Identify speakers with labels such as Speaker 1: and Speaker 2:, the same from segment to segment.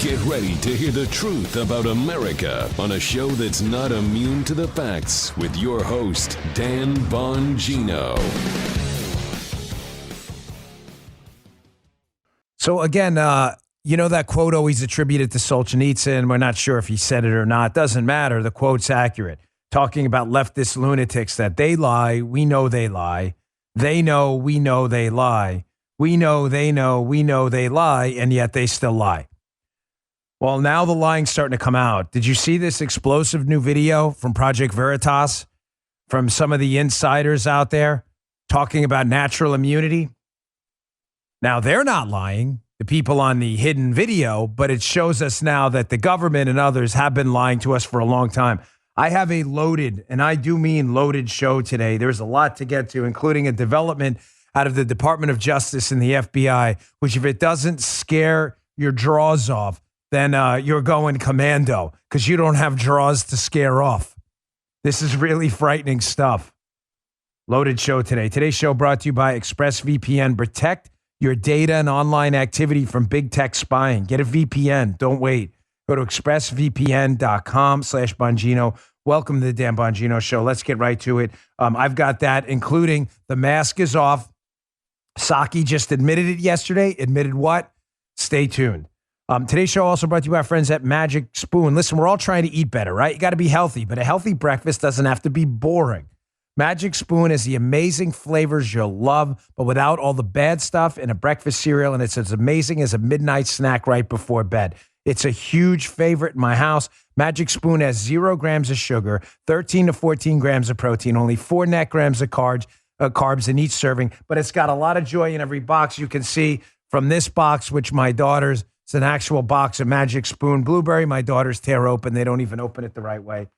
Speaker 1: Get ready to hear the truth about America on a show that's not immune to the facts with your host, Dan Bongino.
Speaker 2: So again, you know that quote always attributed to Solzhenitsyn. We're not sure if he said it or not. Doesn't matter. The quote's accurate. Talking about leftist lunatics that they lie. We know they lie. They know, we know they lie. We know, they know, we know they lie, and yet they still lie. Well, now the lying's starting to come out. Did you see this explosive new video from Project Veritas from some of the insiders out there talking about natural immunity? Now, they're not lying, the people on the hidden video, but it shows us now that the government and others have been lying to us for a long time. I have a loaded, and I do mean loaded show today. There's a lot to get to, including a development out of the Department of Justice and the FBI, which if it doesn't scare your drawers off, then you're going commando because you don't have drawers to scare off. This is really frightening stuff. Loaded show today. Today's show brought to you by ExpressVPN. Protect your data and online activity from big tech spying. Get a VPN. Don't wait. Go to expressvpn.com/Bongino. Welcome to the Dan Bongino Show. Let's get right to it. I've got that, including the mask is off. Psaki just admitted it yesterday. Admitted what? Stay tuned. Today's show also brought to you by our friends at Magic Spoon. Listen, we're all trying to eat better, right? You got to be healthy, but a healthy breakfast doesn't have to be boring. Magic Spoon has the amazing flavors you'll love, but without all the bad stuff in a breakfast cereal, and it's as amazing as a midnight snack right before bed. It's a huge favorite in my house. Magic Spoon has 0 grams of sugar, 13 to 14 grams of protein, only 4 net grams of carbs in each serving, but it's got a lot of joy in every box. You can see from this box, which my daughter's, it's an actual box of Magic Spoon Blueberry. My daughters tear open. They don't even open it the right way.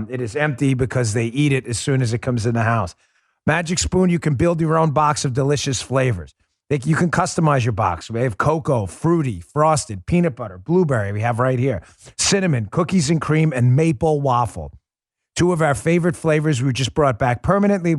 Speaker 2: It is empty because they eat it as soon as it comes in the house. Magic Spoon, you can build your own box of delicious flavors. You can customize your box. We have cocoa, fruity, frosted, peanut butter, blueberry. We have right here. Cinnamon, cookies and cream, and maple waffle. 2 of our favorite flavors we just brought back permanently,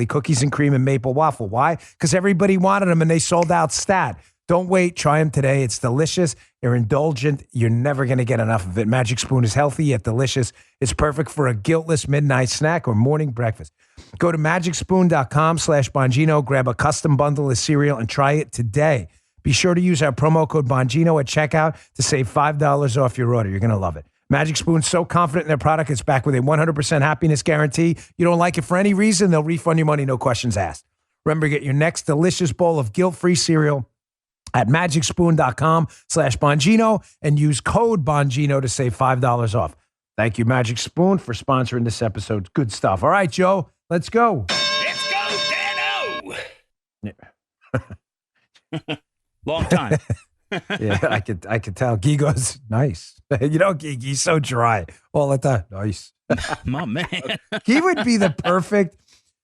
Speaker 2: cookies and cream and maple waffle. Why? Because everybody wanted them and they sold out stat. Don't wait. Try them today. It's delicious. They're indulgent. You're never going to get enough of it. Magic Spoon is healthy yet delicious. It's perfect for a guiltless midnight snack or morning breakfast. Go to magicspoon.com/Bongino. Grab a custom bundle of cereal and try it today. Be sure to use our promo code Bongino at checkout to save $5 off your order. You're going to love it. Magic Spoon's so confident in their product, it's back with a 100% happiness guarantee. You don't like it for any reason, they'll refund your money, no questions asked. Remember, get your next delicious bowl of guilt-free cereal at magicspoon.com/Bongino and use code Bongino to save $5 off. Thank you, Magic Spoon, for sponsoring this episode. Good stuff. All right, Joe, let's go.
Speaker 3: Let's go, Dano!
Speaker 2: Yeah.
Speaker 3: Long time.
Speaker 2: Yeah, I could tell. Gigo's nice. You know, Gigi's so dry all the time. Nice.
Speaker 3: My man.
Speaker 2: He would be the perfect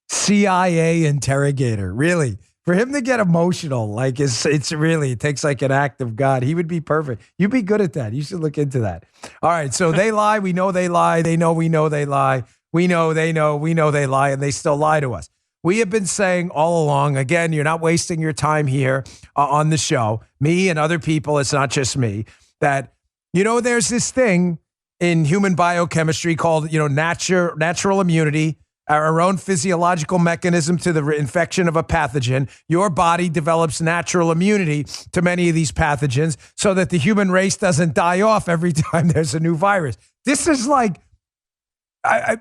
Speaker 2: CIA interrogator, really. For him to get emotional, like it's really, it takes like an act of God. He would be perfect. You'd be good at that. You should look into that. All right, so they lie. We know they lie. They know we know they lie. We know they know we know they lie, and they still lie to us. We have been saying all along, again, you're not wasting your time here on the show, me and other people, it's not just me, that, you know, there's this thing in human biochemistry called, you know, natural immunity, our own physiological mechanism to the infection of a pathogen. Your body develops natural immunity to many of these pathogens so that the human race doesn't die off every time there's a new virus. This is like, I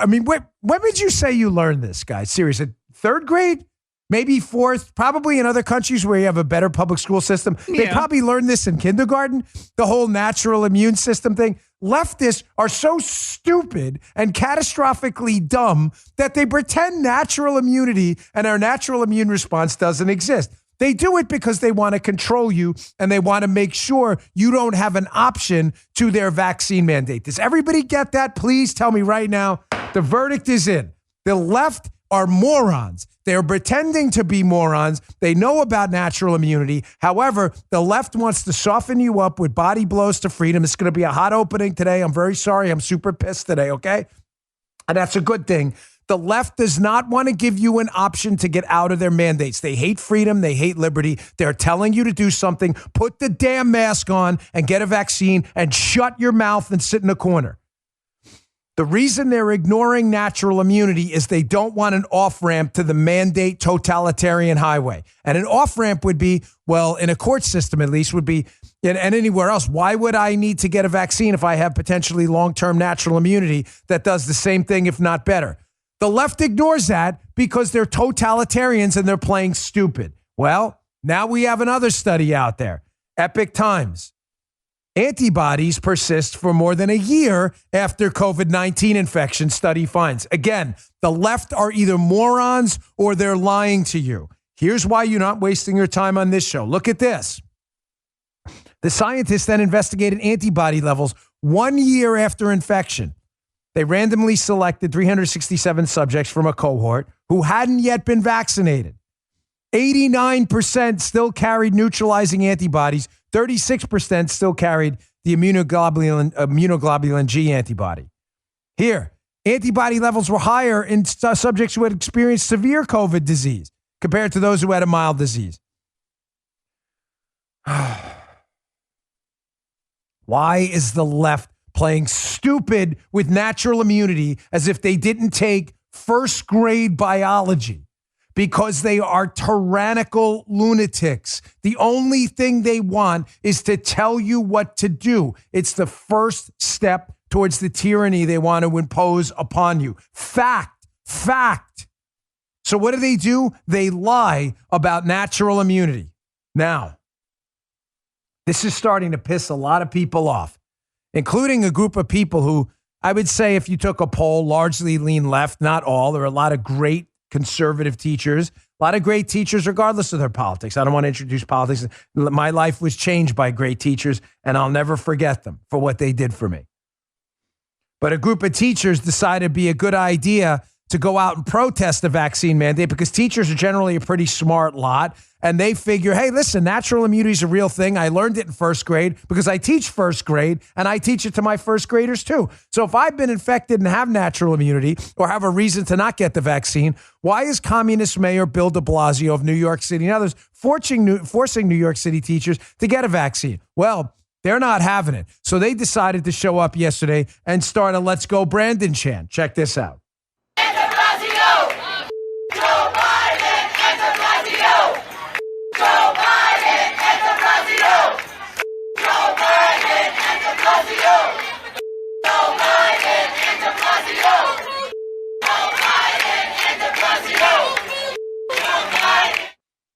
Speaker 2: mean, when did you say you learned this, guys? Seriously, 3rd grade? Maybe 4th? Probably in other countries where you have a better public school system. They probably learned this in kindergarten, the whole natural immune system thing. Leftists are so stupid and catastrophically dumb that they pretend natural immunity and our natural immune response doesn't exist. They do it because they want to control you and they want to make sure you don't have an option to their vaccine mandate. Does everybody get that? Please tell me right now. The verdict is in. The left are morons. They're pretending to be morons. They know about natural immunity. However, the left wants to soften you up with body blows to freedom. It's going to be a hot opening today. I'm very sorry. I'm super pissed today, okay? And that's a good thing The left does not want to give you an option to get out of their mandates. They hate freedom. They hate liberty. They're telling you to do something. Put the damn mask on and get a vaccine and shut your mouth and sit in a corner. The reason they're ignoring natural immunity is they don't want an off-ramp to the mandate totalitarian highway. And an off-ramp would be, well, in a court system at least, would be, and anywhere else, why would I need to get a vaccine if I have potentially long-term natural immunity that does the same thing, if not better? The left ignores that because they're totalitarians and they're playing stupid. Well, now we have another study out there. Epic Times. Antibodies persist for more than a year after COVID-19 infection, study finds. Again, the left are either morons or they're lying to you. Here's why you're not wasting your time on this show. Look at this. The scientists then investigated antibody levels 1 year after infection. They randomly selected 367 subjects from a cohort who hadn't yet been vaccinated. 89% still carried neutralizing antibodies. 36% still carried the immunoglobulin G antibody. Here, antibody levels were higher in subjects who had experienced severe COVID disease compared to those who had a mild disease. Why is the left playing stupid with natural immunity as if they didn't take first grade biology? Because they are tyrannical lunatics. The only thing they want is to tell you what to do. It's the first step towards the tyranny they want to impose upon you. Fact. So what do? They lie about natural immunity. Now, this is starting to piss a lot of people off, including a group of people who I would say if you took a poll, largely lean left, not all. There are a lot of great conservative teachers, a lot of great teachers, regardless of their politics. I don't want to introduce politics. My life was changed by great teachers, and I'll never forget them for what they did for me. But a group of teachers decided it'd be a good idea to go out and protest the vaccine mandate because teachers are generally a pretty smart lot. And they figure, hey, listen, natural immunity is a real thing. I learned it in first grade because I teach first grade and I teach it to my first graders too. So if I've been infected and have natural immunity or have a reason to not get the vaccine, why is communist Mayor Bill de Blasio of New York City and others forcing New York City teachers to get a vaccine? Well, they're not having it. So they decided to show up yesterday and start a Let's Go Brandon chant. Check this out.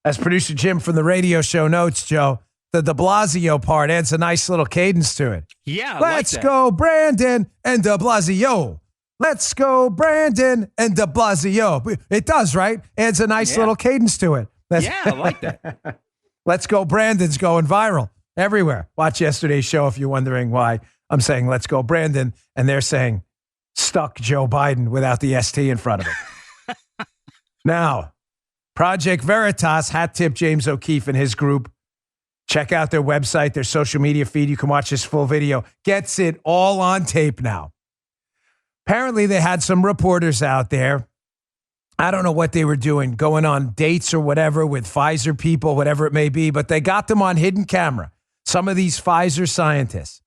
Speaker 2: As producer Jim from the radio show notes, Joe, the de Blasio part adds a nice little cadence to it.
Speaker 3: Yeah,
Speaker 2: Let's go, Brandon and de Blasio. Let's go, Brandon and de Blasio. It does, right? Adds a nice little cadence to it.
Speaker 3: I like that.
Speaker 2: Let's go, Brandon's going viral everywhere. Watch yesterday's show if you're wondering why I'm saying let's go, Brandon, and they're saying stuck Joe Biden without the ST in front of it. Now, Project Veritas hat tip James O'Keefe and his group. Check out their website, their social media feed. You can watch this full video. Gets it all on tape now. Apparently, they had some reporters out there. I don't know what they were doing, going on dates or whatever with Pfizer people, whatever it may be, but they got them on hidden camera. Some of these Pfizer scientists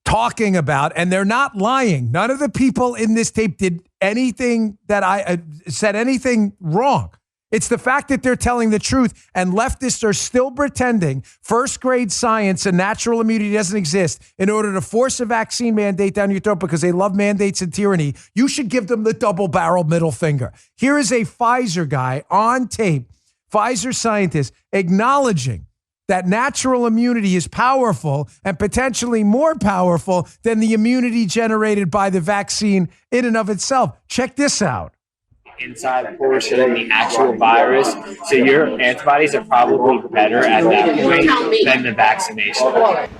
Speaker 2: talking about, and they're not lying. None of the people in this tape did anything that I said anything wrong. It's the fact that they're telling the truth, and leftists are still pretending first grade science and natural immunity doesn't exist in order to force a vaccine mandate down your throat because they love mandates and tyranny. You should give them the double-barrel middle finger. Here is a Pfizer guy on tape, Pfizer scientist, acknowledging that natural immunity is powerful and potentially more powerful than the immunity generated by the vaccine in and of itself. Check this out.
Speaker 4: Inside portion of the actual virus, so your antibodies are probably better at that point than the vaccination.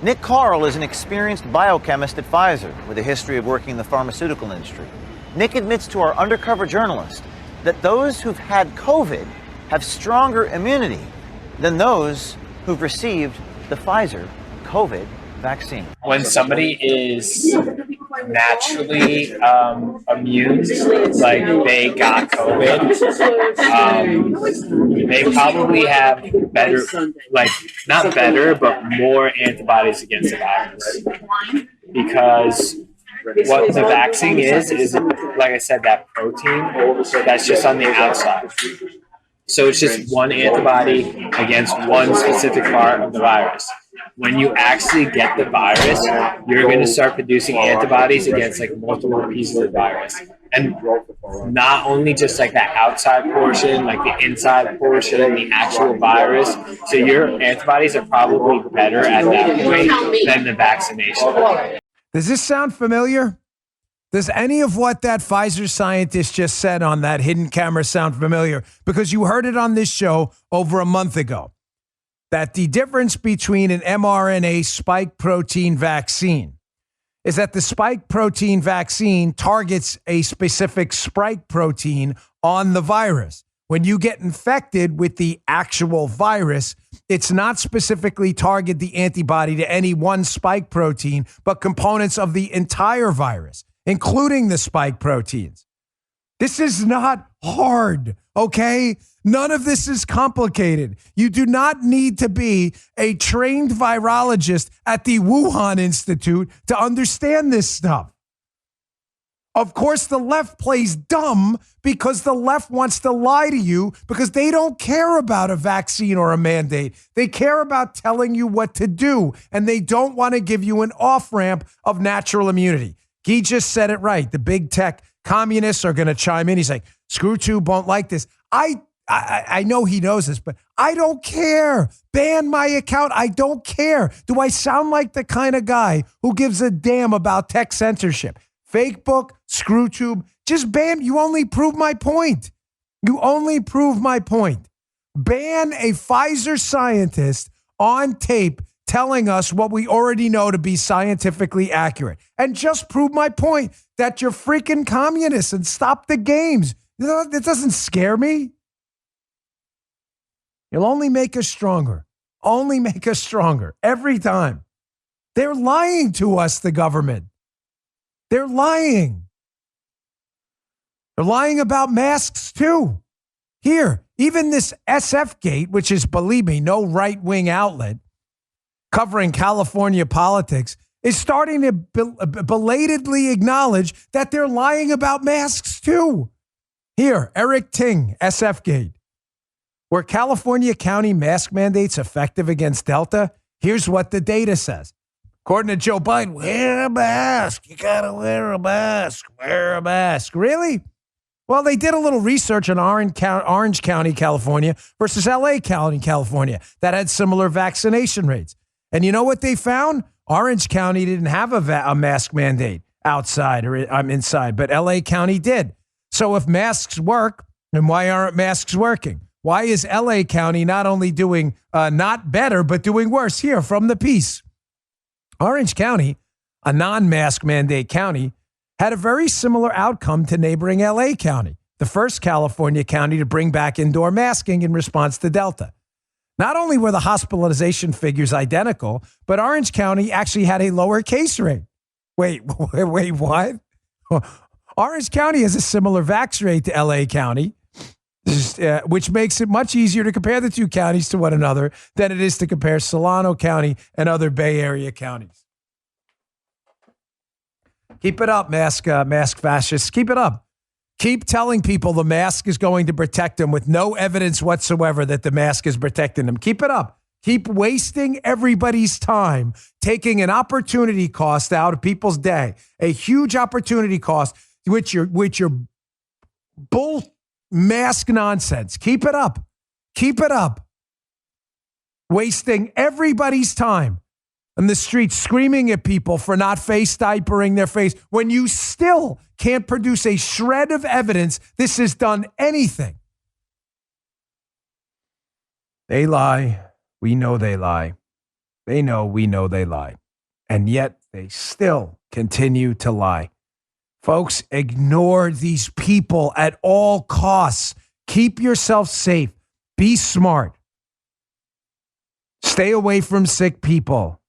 Speaker 5: Nick Carl is an experienced biochemist at Pfizer with a history of working in the pharmaceutical industry. Nick admits to our undercover journalist that those who've had COVID have stronger immunity than those who've received the Pfizer COVID vaccine.
Speaker 4: When somebody is naturally immune, like they got COVID, they probably have better, like not better, but more antibodies against the virus. Because what the vaccine is like I said, that protein that's just on the outside. So it's just one antibody against one specific part of the virus. When you actually get the virus, you're going to start producing antibodies against like multiple pieces of the virus. And not only just like that outside portion, like the inside portion, the actual virus. So your antibodies are probably better at that point than the vaccination.
Speaker 2: Does this sound familiar? Does any of what that Pfizer scientist just said on that hidden camera sound familiar? Because you heard it on this show over a month ago, that the difference between an mRNA spike protein vaccine is that the spike protein vaccine targets a specific spike protein on the virus. When you get infected with the actual virus, it's not specifically target the antibody to any one spike protein, but components of the entire virus, including the spike proteins. This is not hard, okay? None of this is complicated. You do not need to be a trained virologist at the Wuhan Institute to understand this stuff. Of course, the left plays dumb because the left wants to lie to you because they don't care about a vaccine or a mandate. They care about telling you what to do, and they don't want to give you an off-ramp of natural immunity. He just said it right. The big tech communists are going to chime in. He's like, ScrewTube won't like this. I know he knows this, but I don't care. Ban my account. I don't care. Do I sound like the kind of guy who gives a damn about tech censorship? Fake book, ScrewTube, just ban. You only prove my point. You only prove my point. Ban a Pfizer scientist on tape telling us what we already know to be scientifically accurate. And just prove my point that you're freaking communists and stop the games. You know, it doesn't scare me. You'll only make us stronger. Only make us stronger every time. They're lying to us, the government. They're lying. They're lying about masks too. Here, even this SF Gate, which is, believe me, no right-wing outlet covering California politics, is starting to belatedly acknowledge that they're lying about masks too. Here, Eric Ting, SF Gate. Were California county mask mandates effective against Delta? Here's what the data says. According to Joe Biden, wear a mask. You got to wear a mask. Wear a mask. Really? Well, they did a little research on Orange County, California versus LA County, California that had similar vaccination rates. And you know what they found? Orange County didn't have a mask mandate outside or inside, but LA County did. So if masks work, then why aren't masks working? Why is LA County not only doing not better, but doing worse? Here from the piece. Orange County, a non-mask mandate county, had a very similar outcome to neighboring LA County, the first California county to bring back indoor masking in response to Delta. Not only were the hospitalization figures identical, but Orange County actually had a lower case rate. Wait, what? Orange County has a similar vax rate to LA County, which makes it much easier to compare the two counties to one another than it is to compare Solano County and other Bay Area counties. Keep it up, mask fascists. Keep it up. Keep telling people the mask is going to protect them with no evidence whatsoever that the mask is protecting them. Keep it up. Keep wasting everybody's time, taking an opportunity cost out of people's day, a huge opportunity cost, which your bull mask nonsense. Keep it up. Keep it up. Wasting everybody's time on the streets screaming at people for not face diapering their face when you still can't produce a shred of evidence this has done anything. They lie. We know they lie. They know we know they lie. And yet they still continue to lie. Folks, ignore these people at all costs. Keep yourself safe. Be smart. Stay away from sick people.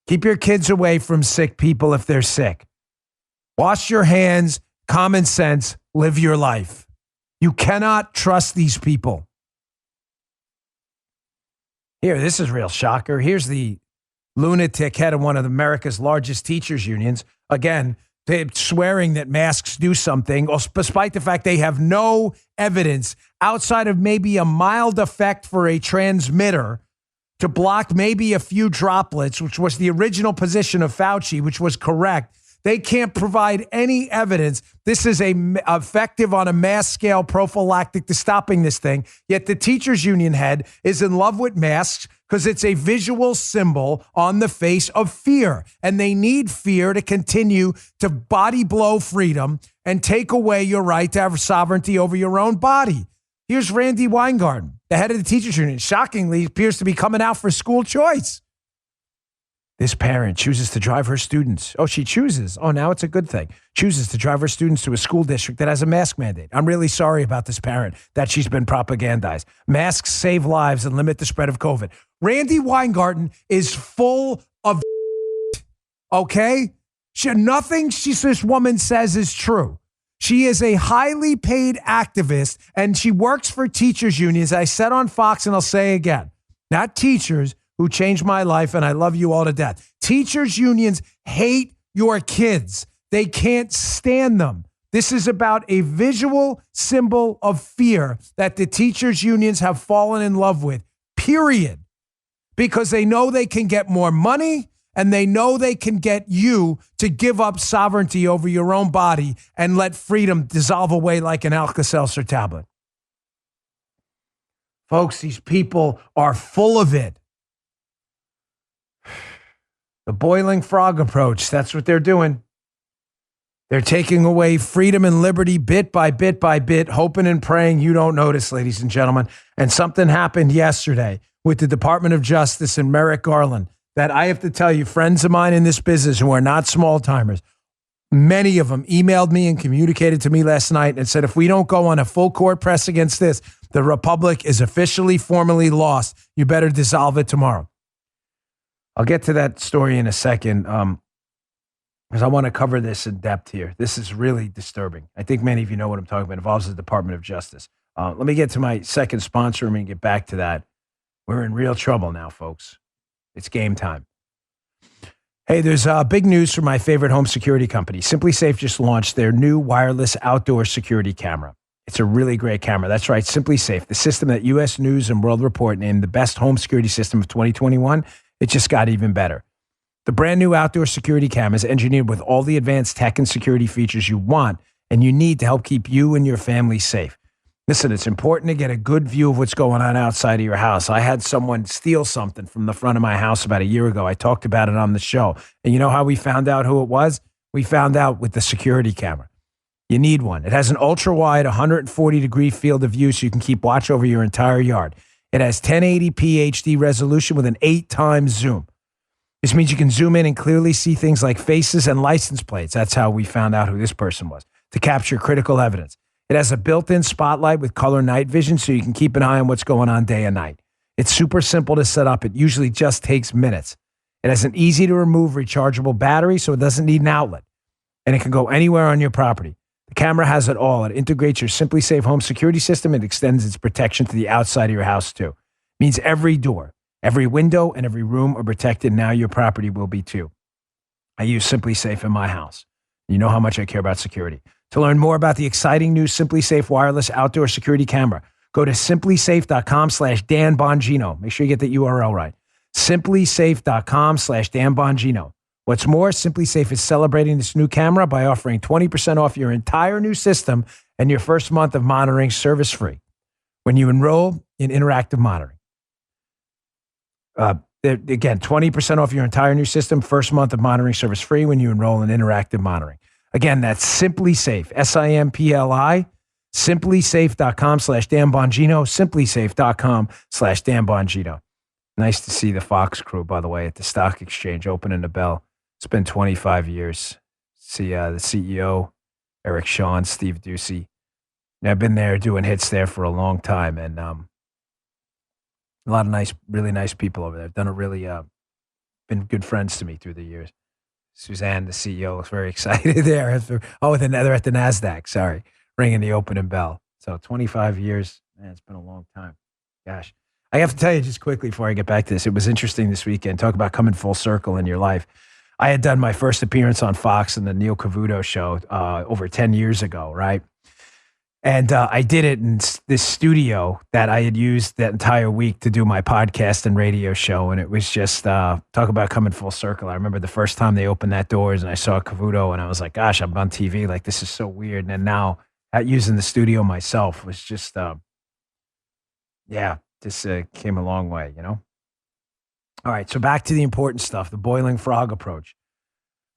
Speaker 2: Keep your kids away from sick people if they're sick. Wash your hands, common sense, live your life. You cannot trust these people. Here, this is a real shocker. Here's the lunatic head of one of America's largest teachers unions. Again, they're swearing that masks do something, despite the fact they have no evidence outside of maybe a mild effect for a transmitter to block maybe a few droplets, which was the original position of Fauci, which was correct. They can't provide any evidence. This is effective on a mass scale prophylactic to stopping this thing. Yet the teachers union head is in love with masks because it's a visual symbol on the face of fear. And they need fear to continue to body blow freedom and take away your right to have sovereignty over your own body. Here's Randy Weingarten, the head of the teachers union, shockingly appears to be coming out for school choice. This parent chooses to drive her students. Oh, she chooses. Oh, now it's a good thing. Chooses to drive her students to a school district that has a mask mandate. I'm really sorry about this parent that she's been propagandized. Masks save lives and limit the spread of COVID. Randy Weingarten is full of okay? Nothing this woman says is true. She is a highly paid activist, and she works for teachers unions. I said on Fox, and I'll say again, not teachers who changed my life, and I love you all to death. Teachers unions hate your kids. They can't stand them. This is about a visual symbol of fear that the teachers unions have fallen in love with, period. Because they know they can get more money, and they know they can get you to give up sovereignty over your own body and let freedom dissolve away like an Alka-Seltzer tablet. Folks, these people are full of it. The boiling frog approach, that's what they're doing. They're taking away freedom and liberty bit by bit by bit, hoping and praying you don't notice, ladies and gentlemen. And something happened yesterday with the Department of Justice and Merrick Garland that I have to tell you, friends of mine in this business who are not small timers, many of them emailed me and communicated to me last night and said, if we don't go on a full court press against this, the Republic is officially, formally lost. You better dissolve it tomorrow. I'll get to that story in a second because I want to cover this in depth here. This is really disturbing. I think many of you know what I'm talking about. It involves the Department of Justice. Let me get to my second sponsor and get back to that. We're in real trouble now, folks. It's game time. Hey, there's big news for my favorite home security company. Simply Safe just launched their new wireless outdoor security camera. It's a really great camera. That's right, Simply Safe, the system that U.S. News and World Report named the best home security system of 2021. It just got even better. The brand new outdoor security camera is engineered with all the advanced tech and security features you want and you need to help keep you and your family safe. Listen, it's important to get a good view of what's going on outside of your house. I had someone steal something from the front of my house about a year ago. I talked about it on the show. And you know how we found out who it was? We found out with the security camera. You need one. It has an ultra-wide 140-degree field of view so you can keep watch over your entire yard. It has 1080p HD resolution with an 8x zoom. This means you can zoom in and clearly see things like faces and license plates. That's how we found out who this person was, to capture critical evidence. It has a built-in spotlight with color night vision so you can keep an eye on what's going on day and night. It's super simple to set up. It usually just takes minutes. It has an easy-to-remove rechargeable battery so it doesn't need an outlet. And it can go anywhere on your property. The camera has it all. It integrates your Simply Safe home security system and extends its protection to the outside of your house too. It means every door, every window, and every room are protected. Now your property will be too. I use Simply Safe in my house. You know how much I care about security. To learn more about the exciting new Simply Safe wireless outdoor security camera, go to simplysafe.com/Dan Bongino. Make sure you get the URL right. Simplysafe.com/Dan Bongino. What's more, Simply Safe is celebrating this new camera by offering 20% off your entire new system and your first month of monitoring service-free when you enroll in interactive monitoring. Again, 20% off your entire new system, first month of monitoring service-free when you enroll in interactive monitoring. Again, that's Simply Safe, SIMPLI, simplysafe.com/Dan Bongino, simplysafe.com/Dan Bongino. Nice to see the Fox crew, by the way, at the stock exchange opening the bell. It's been 25 years. See the CEO, Eric Shawn, Steve Ducey. I've been there doing hits there for a long time, and a lot of nice, really nice people over there. Done a really been good friends to me through the years. Suzanne, the CEO, looks very excited there. They're at the NASDAQ, sorry, ringing the opening bell. So 25 years, man, it's been a long time. Gosh. I have to tell you just quickly before I get back to this, it was interesting this weekend. Talk about coming full circle in your life. I had done my first appearance on Fox in the Neil Cavuto show over 10 years ago, right? And I did it in this studio that I had used that entire week to do my podcast and radio show. And it was just, talk about coming full circle. I remember the first time they opened that doors and I saw Cavuto and I was like, gosh, I'm on TV. Like, this is so weird. And then now using the studio myself was just, came a long way, you know? All right, so back to the important stuff, the boiling frog approach.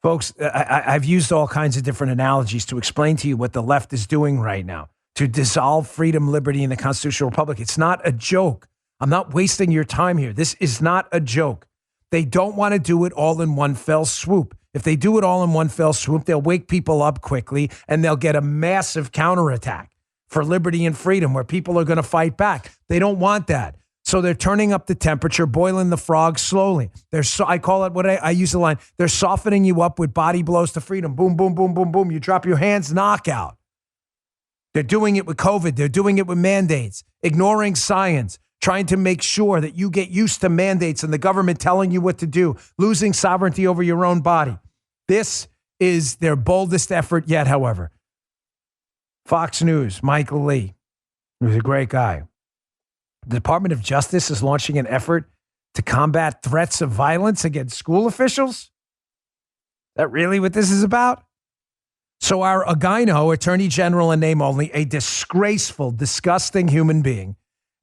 Speaker 2: Folks, I've used all kinds of different analogies to explain to you what the left is doing right now to dissolve freedom, liberty, and the constitutional republic. It's not a joke. I'm not wasting your time here. This is not a joke. They don't want to do it all in one fell swoop. If they do it all in one fell swoop, they'll wake people up quickly and they'll get a massive counterattack for liberty and freedom where people are going to fight back. They don't want that. So they're turning up the temperature, boiling the frog slowly. I call it I use the line. They're softening you up with body blows to freedom. Boom, boom, boom, boom, boom. You drop your hands, knockout. They're doing it with COVID. They're doing it with mandates, ignoring science, trying to make sure that you get used to mandates and the government telling you what to do, losing sovereignty over your own body. This is their boldest effort yet, however. Fox News, Michael Lee, who's a great guy. The Department of Justice is launching an effort to combat threats of violence against school officials? Is that really what this is about? So our Bongino, Attorney General in name only, a disgraceful, disgusting human being,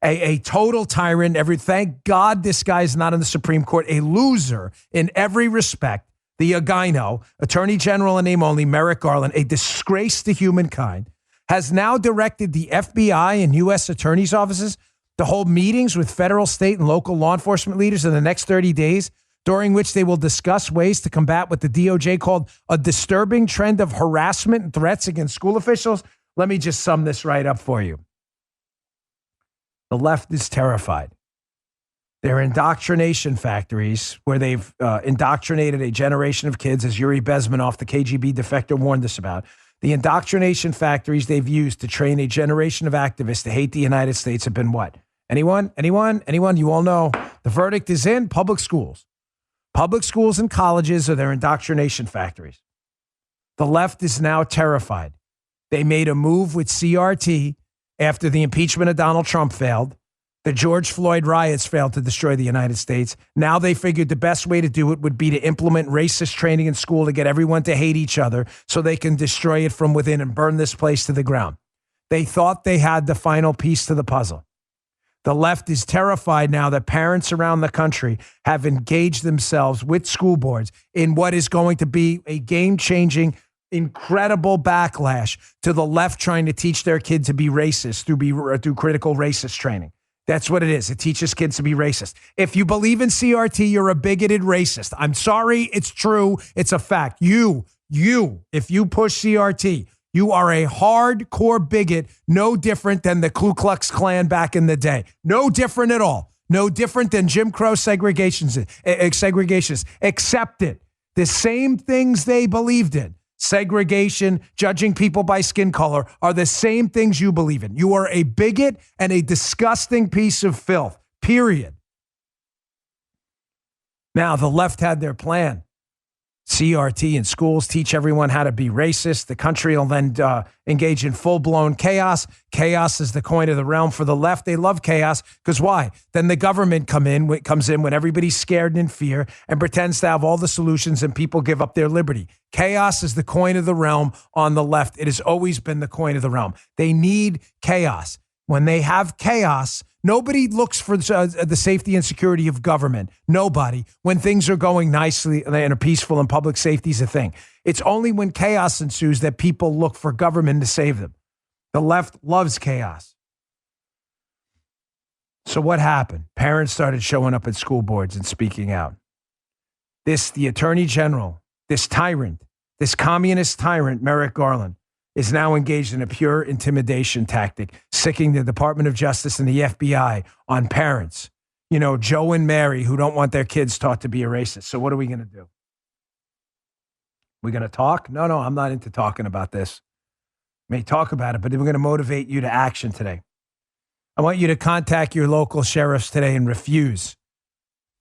Speaker 2: a total tyrant. Thank God this guy is not in the Supreme Court, a loser in every respect. The Bongino, Attorney General in name only, Merrick Garland, a disgrace to humankind, has now directed the FBI and U.S. attorney's offices to hold meetings with federal, state, and local law enforcement leaders in the next 30 days, during which they will discuss ways to combat what the DOJ called a disturbing trend of harassment and threats against school officials. Let me just sum this right up for you. The left is terrified. They're indoctrination factories where they've indoctrinated a generation of kids, as Yuri Bezmenov, the KGB defector, warned us about. The indoctrination factories they've used to train a generation of activists to hate the United States have been what? Anyone? You all know the verdict is in public schools. Public schools and colleges are their indoctrination factories. The left is now terrified. They made a move with CRT after the impeachment of Donald Trump failed. The George Floyd riots failed to destroy the United States. Now they figured the best way to do it would be to implement racist training in school to get everyone to hate each other so they can destroy it from within and burn this place to the ground. They thought they had the final piece to the puzzle. The left is terrified now that parents around the country have engaged themselves with school boards in what is going to be a game-changing, incredible backlash to the left trying to teach their kid to be racist through critical racist training. That's what it is. It teaches kids to be racist. If you believe in CRT, you're a bigoted racist. I'm sorry. It's true. It's a fact. If you push CRT, you are a hardcore bigot, no different than the Ku Klux Klan back in the day. No different at all. No different than Jim Crow segregationists. Accept it. The same things they believed in, segregation, judging people by skin color, are the same things you believe in. You are a bigot and a disgusting piece of filth, period. Now, the left had their plan. CRT in schools, teach everyone how to be racist. The country will then engage in full-blown chaos. Chaos is the coin of the realm for the left. They love chaos because why? Then the government comes in when everybody's scared and in fear and pretends to have all the solutions and people give up their liberty. Chaos is the coin of the realm on the left. It has always been the coin of the realm. They need chaos. When they have chaos, nobody looks for the safety and security of government. Nobody. When things are going nicely and are peaceful and public safety is a thing. It's only when chaos ensues that people look for government to save them. The left loves chaos. So what happened? Parents started showing up at school boards and speaking out. The Attorney General, this tyrant, this communist tyrant, Merrick Garland, is now engaged in a pure intimidation tactic, sicking the Department of Justice and the FBI on parents. Joe and Mary who don't want their kids taught to be a racist. So what are we going to do? We're going to talk? No, I'm not into talking about this. May talk about it, but we're going to motivate you to action today. I want you to contact your local sheriffs today and refuse.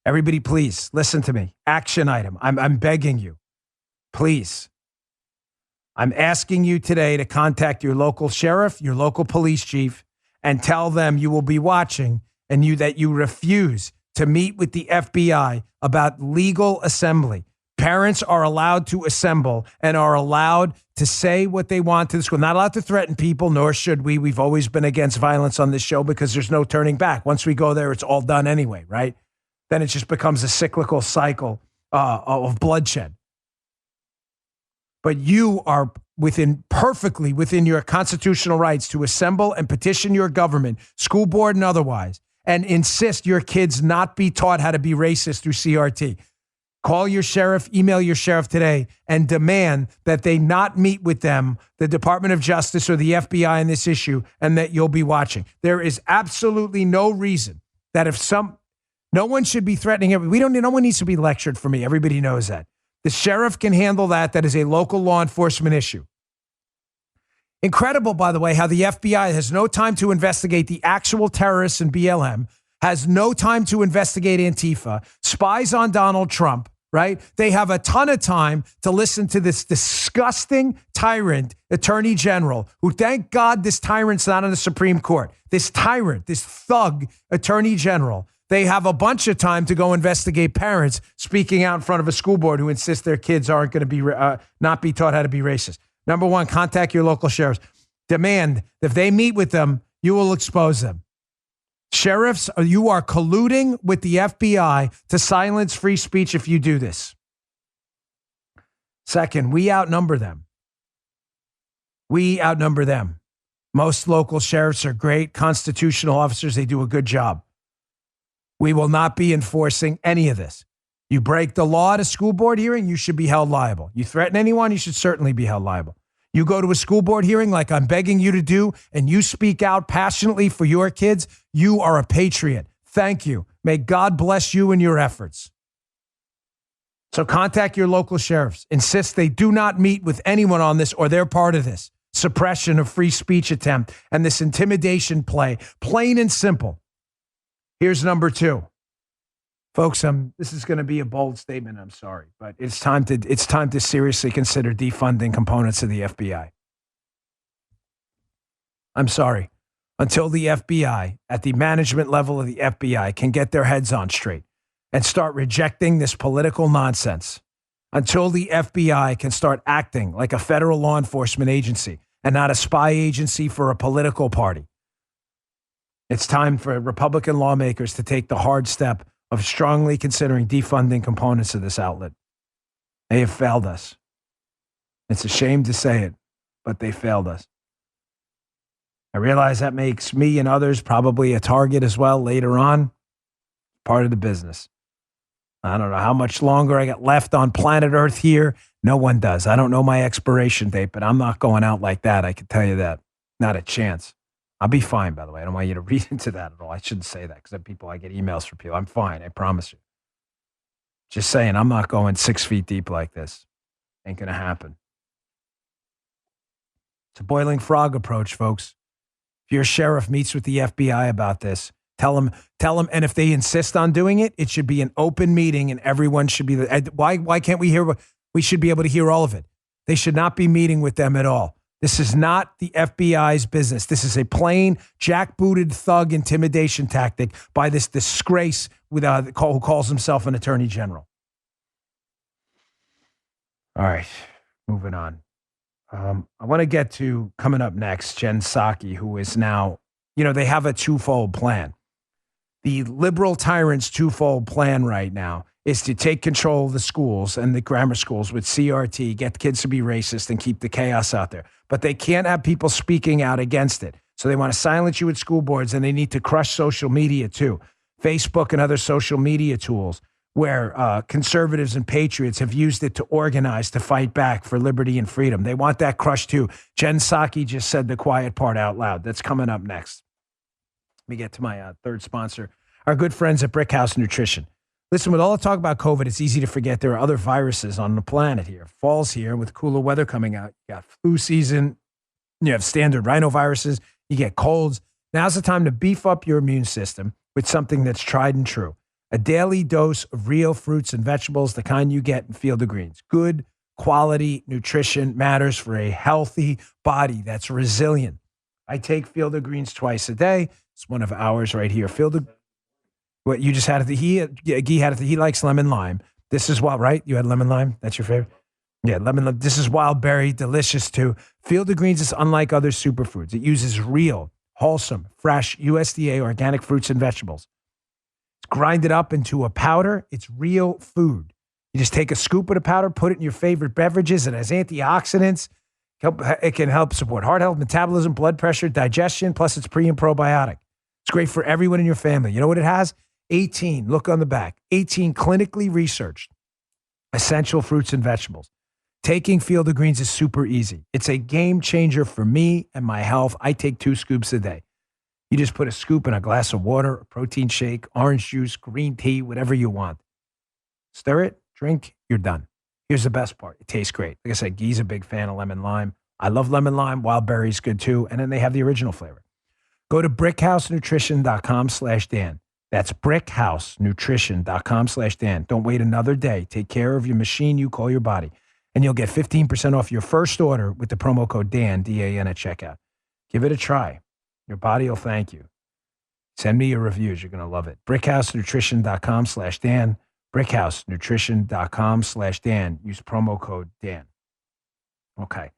Speaker 2: Everybody, please listen to me. Action item. I'm begging you. Please. I'm asking you today to contact your local sheriff, your local police chief, and tell them you will be watching and that you refuse to meet with the FBI about legal assembly. Parents are allowed to assemble and are allowed to say what they want to the school. Not allowed to threaten people, nor should we. We've always been against violence on this show because there's no turning back. Once we go there, it's all done anyway, right? Then it just becomes a cyclical cycle of bloodshed. But you are perfectly within your constitutional rights to assemble and petition your government, school board and otherwise, and insist your kids not be taught how to be racist through CRT. Call your sheriff, email your sheriff today, and demand that they not meet with them, the Department of Justice or the FBI on this issue, and that you'll be watching. There is absolutely no reason that no one should be threatening everybody. No one needs to be lectured for me. Everybody knows that. The sheriff can handle that. That is a local law enforcement issue. Incredible, by the way, how the FBI has no time to investigate the actual terrorists in BLM, has no time to investigate Antifa, spies on Donald Trump, right? They have a ton of time to listen to this disgusting tyrant attorney general who, thank God, this tyrant's not on the Supreme Court. This tyrant, this thug attorney general, they have a bunch of time to go investigate parents speaking out in front of a school board who insist their kids aren't going to be not be taught how to be racist. Number one, contact your local sheriffs. Demand that if they meet with them, you will expose them. Sheriffs, you are colluding with the FBI to silence free speech if you do this. Second, we outnumber them. We outnumber them. Most local sheriffs are great constitutional officers. They do a good job. We will not be enforcing any of this. You break the law at a school board hearing, you should be held liable. You threaten anyone, you should certainly be held liable. You go to a school board hearing like I'm begging you to do, and you speak out passionately for your kids, you are a patriot. Thank you. May God bless you in your efforts. So contact your local sheriffs. Insist they do not meet with anyone on this or they're part of this suppression of free speech attempt and this intimidation play. Plain and simple. Here's number two. Folks, this is going to be a bold statement. I'm sorry, but it's time to seriously consider defunding components of the FBI. I'm sorry. Until the FBI, at the management level of the FBI, can get their heads on straight and start rejecting this political nonsense, until the FBI can start acting like a federal law enforcement agency and not a spy agency for a political party, it's time for Republican lawmakers to take the hard step of strongly considering defunding components of this outlet. They have failed us. It's a shame to say it, but they failed us. I realize that makes me and others probably a target as well later on. Part of the business. I don't know how much longer I got left on planet Earth here. No one does. I don't know my expiration date, but I'm not going out like that. I can tell you that. Not a chance. I'll be fine, by the way. I don't want you to read into that at all. I shouldn't say that because I get emails from people. I'm fine. I promise you. Just saying, I'm not going 6 feet deep like this. Ain't going to happen. It's a boiling frog approach, folks. If your sheriff meets with the FBI about this, tell them, and if they insist on doing it, it should be an open meeting and everyone should be there. Why can't we hear? We should be able to hear all of it. They should not be meeting with them at all. This is not the FBI's business. This is a plain jackbooted thug intimidation tactic by this disgrace who calls himself an attorney general. All right, moving on. I want to get to coming up next, Jen Psaki, who is now, they have a twofold plan. The liberal tyrant's twofold plan right now is to take control of the schools and the grammar schools with CRT, get kids to be racist and keep the chaos out there. But they can't have people speaking out against it. So they want to silence you at school boards, and they need to crush social media too. Facebook and other social media tools where conservatives and patriots have used it to organize, to fight back for liberty and freedom. They want that crushed too. Jen Psaki just said the quiet part out loud. That's coming up next. Let me get to my third sponsor. our good friends at Brickhouse Nutrition. Listen, with all the talk about COVID, it's easy to forget there are other viruses on the planet here. Fall's here with cooler weather coming out. You got flu season. You have standard rhinoviruses. You get colds. Now's the time to beef up your immune system with something that's tried and true. A daily dose of real fruits and vegetables, the kind you get in Field of Greens. Good quality nutrition matters for a healthy body that's resilient. I take Field of Greens twice a day. It's one of ours right here. What you just had it. He had it. He likes lemon lime. This is wild, right? You had lemon lime. That's your favorite. Yeah, lemon lime. This is wild berry, delicious too. Field of Greens is unlike other superfoods. It uses real, wholesome, fresh USDA organic fruits and vegetables. It's grinded up into a powder. It's real food. You just take a scoop of the powder, put it in your favorite beverages. It has antioxidants. It can help support heart health, metabolism, blood pressure, digestion. Plus, it's pre and probiotic. It's great for everyone in your family. You know what it has? 18, look on the back, 18 clinically researched essential fruits and vegetables. Taking Field of Greens is super easy. It's a game changer for me and my health. I take 2 scoops a day. You just put a scoop in a glass of water, a protein shake, orange juice, green tea, whatever you want. Stir it, drink, you're done. Here's the best part. It tastes great. Like I said, Guy's a big fan of lemon lime. I love lemon lime. Wild berry's good too. And then they have the original flavor. Go to brickhousenutrition.com/Dan. That's brickhousenutrition.com/Dan. Don't wait another day. Take care of your machine you call your body. And you'll get 15% off your first order with the promo code Dan, D-A-N, at checkout. Give it a try. Your body will thank you. Send me your reviews. You're going to love it. brickhousenutrition.com/Dan. brickhousenutrition.com/Dan. Use promo code Dan. Okay.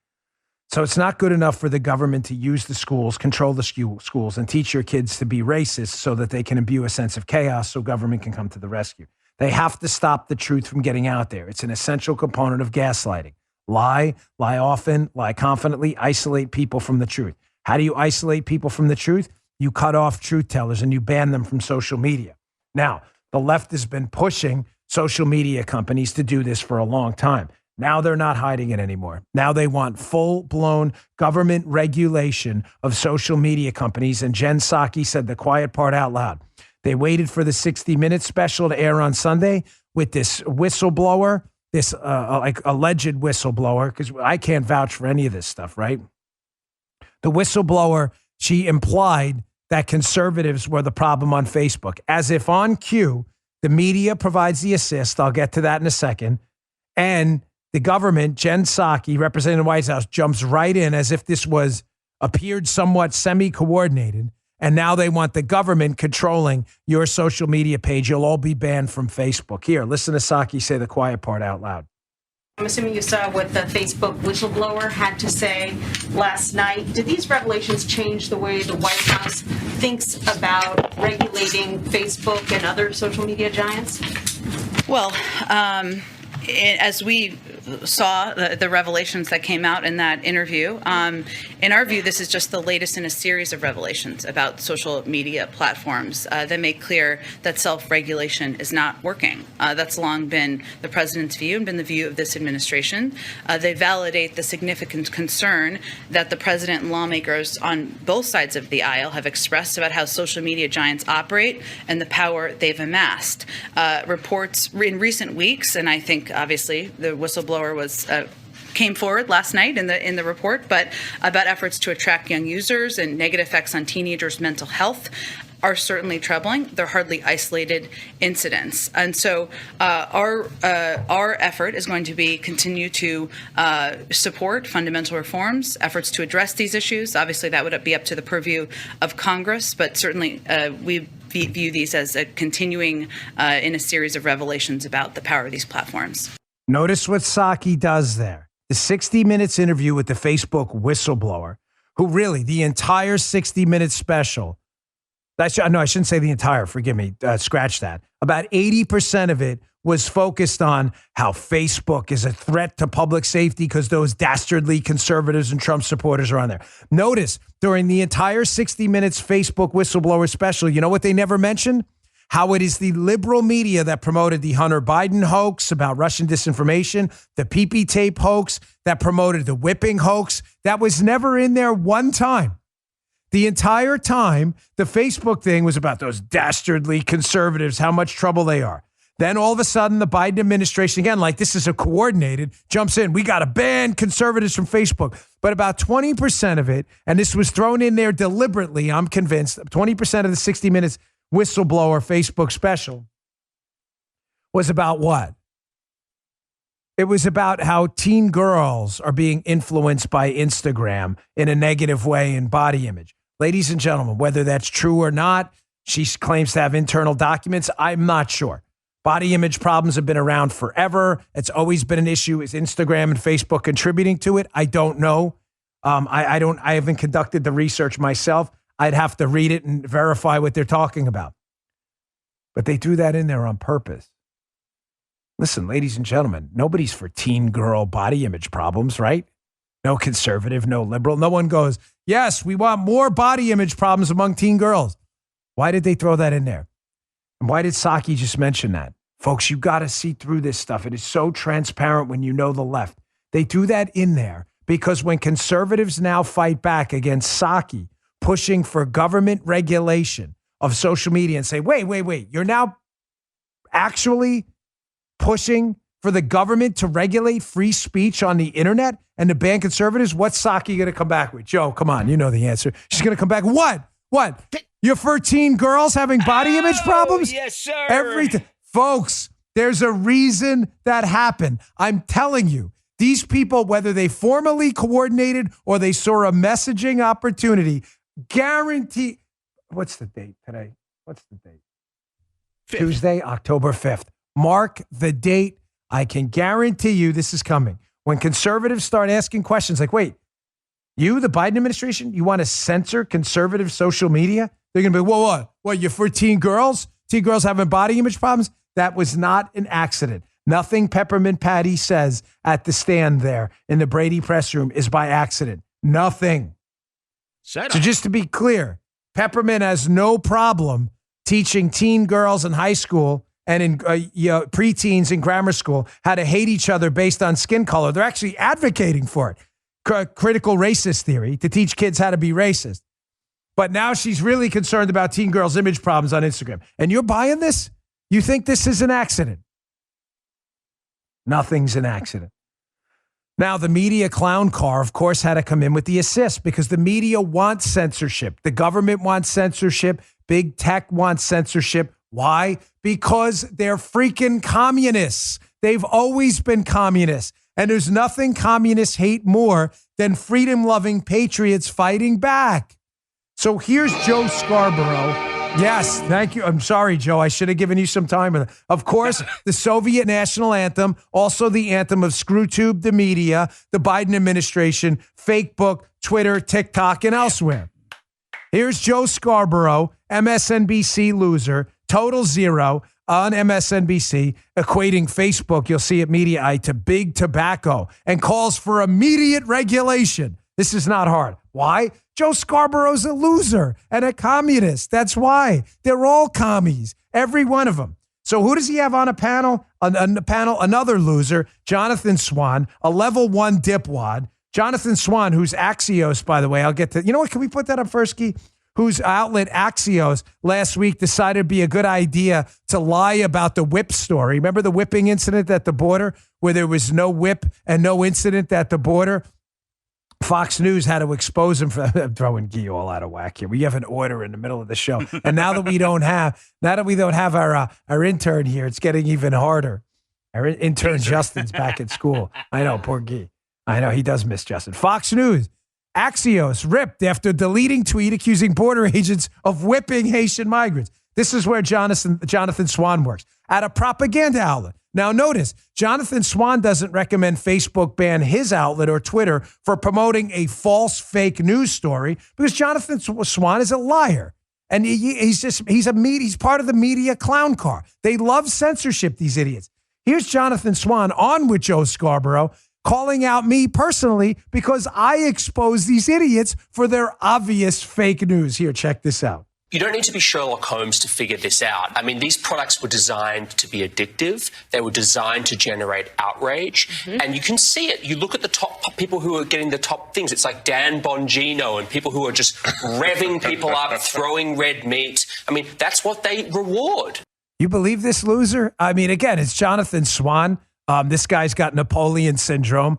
Speaker 2: So it's not good enough for the government to use the schools, control the schools, and teach your kids to be racist so that they can imbue a sense of chaos so government can come to the rescue. They have to stop the truth from getting out there. It's an essential component of gaslighting. Lie often, lie confidently, isolate people from the truth. How do you isolate people from the truth? You cut off truth tellers and you ban them from social media. Now, the left has been pushing social media companies to do this for a long time. Now they're not hiding it anymore. Now they want full-blown government regulation of social media companies. And Jen Psaki said the quiet part out loud. They waited for the 60-minute special to air on Sunday with this whistleblower, this like alleged whistleblower, because I can't vouch for any of this stuff, right? The whistleblower, she implied that conservatives were the problem on Facebook, as if on cue, the media provides the assist. I'll get to that in a second. And the government, Jen Psaki, representing the White House, jumps right in as if this appeared somewhat semi-coordinated. And now they want the government controlling your social media page. You'll all be banned from Facebook. Here, listen to Psaki say the quiet part out loud.
Speaker 6: I'm assuming you saw what the Facebook whistleblower had to say last night. Did these revelations change the way the White House thinks about regulating Facebook and other social media giants?
Speaker 7: Well, as we saw the revelations that came out in that interview, in our view, this is just the latest in a series of revelations about social media platforms that make clear that self-regulation is not working. That's long been the president's view and been the view of this administration. They validate the significant concern that the president and lawmakers on both sides of the aisle have expressed about how social media giants operate and the power they've amassed. Reports in recent weeks, and I think obviously the whistleblower came forward last night in the report, but about efforts to attract young users and negative effects on teenagers' mental health are certainly troubling. They're hardly isolated incidents. And so our effort is going to be continue to support fundamental reforms, efforts to address these issues. Obviously, that would be up to the purview of Congress, but certainly we view these as a continuing in a series of revelations about the power of these platforms.
Speaker 2: Notice what Psaki does there. The 60 Minutes interview with the Facebook whistleblower, who really, the entire 60-minute special, I shouldn't say the entire, forgive me, scratch that. About 80% of it was focused on how Facebook is a threat to public safety because those dastardly conservatives and Trump supporters are on there. Notice, during the entire 60 Minutes Facebook whistleblower special, you know what they never mentioned? How it is the liberal media that promoted the Hunter Biden hoax about Russian disinformation, the PP tape hoax that promoted the whipping hoax. That was never in there one time. The entire time, the Facebook thing was about those dastardly conservatives, how much trouble they are. Then all of a sudden, the Biden administration, again, like this is a coordinated, jumps in. We got to ban conservatives from Facebook. But about 20% of it, and this was thrown in there deliberately, I'm convinced, 20% of the 60 Minutes whistleblower Facebook special was about what? It was about how teen girls are being influenced by Instagram in a negative way in body image. Ladies and gentlemen, whether that's true or not, she claims to have internal documents. I'm not sure. Body image problems have been around forever. It's always been an issue. Is Instagram and Facebook contributing to it? I don't know. I haven't conducted the research myself. I'd have to read it and verify what they're talking about. But they threw that in there on purpose. Listen, ladies and gentlemen, nobody's for teen girl body image problems, right? No conservative, no liberal. No one goes, yes, we want more body image problems among teen girls. Why did they throw that in there? And why did Psaki just mention that? Folks, you got to see through this stuff. It is so transparent when you know the left. They threw that in there because when conservatives now fight back against Psaki pushing for government regulation of social media and say, wait, you're now actually pushing for the government to regulate free speech on the internet and to ban conservatives? What's Psaki going to come back with? Joe, come on, you know the answer. She's going to come back. What? You're for teen girls having body image problems?
Speaker 3: Yes, sir.
Speaker 2: Everything. Folks, there's a reason that happened. I'm telling you, these people, whether they formally coordinated or they saw a messaging opportunity, guarantee. What's the date today? What's the date?
Speaker 3: 5th.
Speaker 2: Tuesday, October 5th. Mark the date. I can guarantee you this is coming. When conservatives start asking questions like, wait, you, the Biden administration, you want to censor conservative social media? They're going to be, whoa, what, you're for teen girls? Teen girls having body image problems? That was not an accident. Nothing Peppermint Patty says at the stand there in the Brady press room is by accident. Nothing. So just to be clear, Peppermint has no problem teaching teen girls in high school and in preteens in grammar school how to hate each other based on skin color. They're actually advocating for it. Critical racist theory to teach kids how to be racist. But now she's really concerned about teen girls' image problems on Instagram. And you're buying this? You think this is an accident? Nothing's an accident. Now, the media clown car, of course, had to come in with the assist because the media wants censorship. The government wants censorship. Big tech wants censorship. Why? Because they're freaking communists. They've always been communists. And there's nothing communists hate more than freedom-loving patriots fighting back. So here's Joe Scarborough. Yes, thank you. I'm sorry, Joe. I should have given you some time. Of course, the Soviet national anthem, also the anthem of ScrewTube, the media, the Biden administration, fake book, Twitter, TikTok, and elsewhere. Here's Joe Scarborough, MSNBC loser, total zero on MSNBC, equating Facebook, you'll see it Mediaite, to big tobacco and calls for immediate regulation. This is not hard. Why? Joe Scarborough's a loser and a communist. That's why. They're all commies, every one of them. So who does he have on a panel? On the panel, another loser, Jonathan Swan, a level 1 dipwad. Jonathan Swan, who's Axios, by the way. I'll get to, you know what? Can we put that up first, Key? Whose outlet Axios last week decided it'd be a good idea to lie about the whip story. Remember the whipping incident at the border where there was no whip and no incident at the border? Fox News had to expose him for throwing Guy all out of whack here. We have an order in the middle of the show. And now that we don't have our intern here, it's getting even harder. Our intern Justin's back at school. I know, poor Guy. I know he does miss Justin. Fox News. Axios ripped after deleting tweet accusing border agents of whipping Haitian migrants. This is where Jonathan Swan works, at a propaganda outlet. Now notice, Jonathan Swan doesn't recommend Facebook ban his outlet or Twitter for promoting a false fake news story because Jonathan Swan is a liar. And he's part of the media clown car. They love censorship, these idiots. Here's Jonathan Swan on with Joe Scarborough, calling out me personally because I expose these idiots for their obvious fake news. Here, check this out.
Speaker 8: You don't need to be Sherlock Holmes to figure this out. I mean, these products were designed to be addictive. They were designed to generate outrage. And you can see it. You look at the top people who are getting the top things. It's like Dan Bongino and people who are just revving people up, throwing red meat. I mean, that's what they reward.
Speaker 2: You believe this loser? I mean, again, it's Jonathan Swan. This guy's got Napoleon syndrome.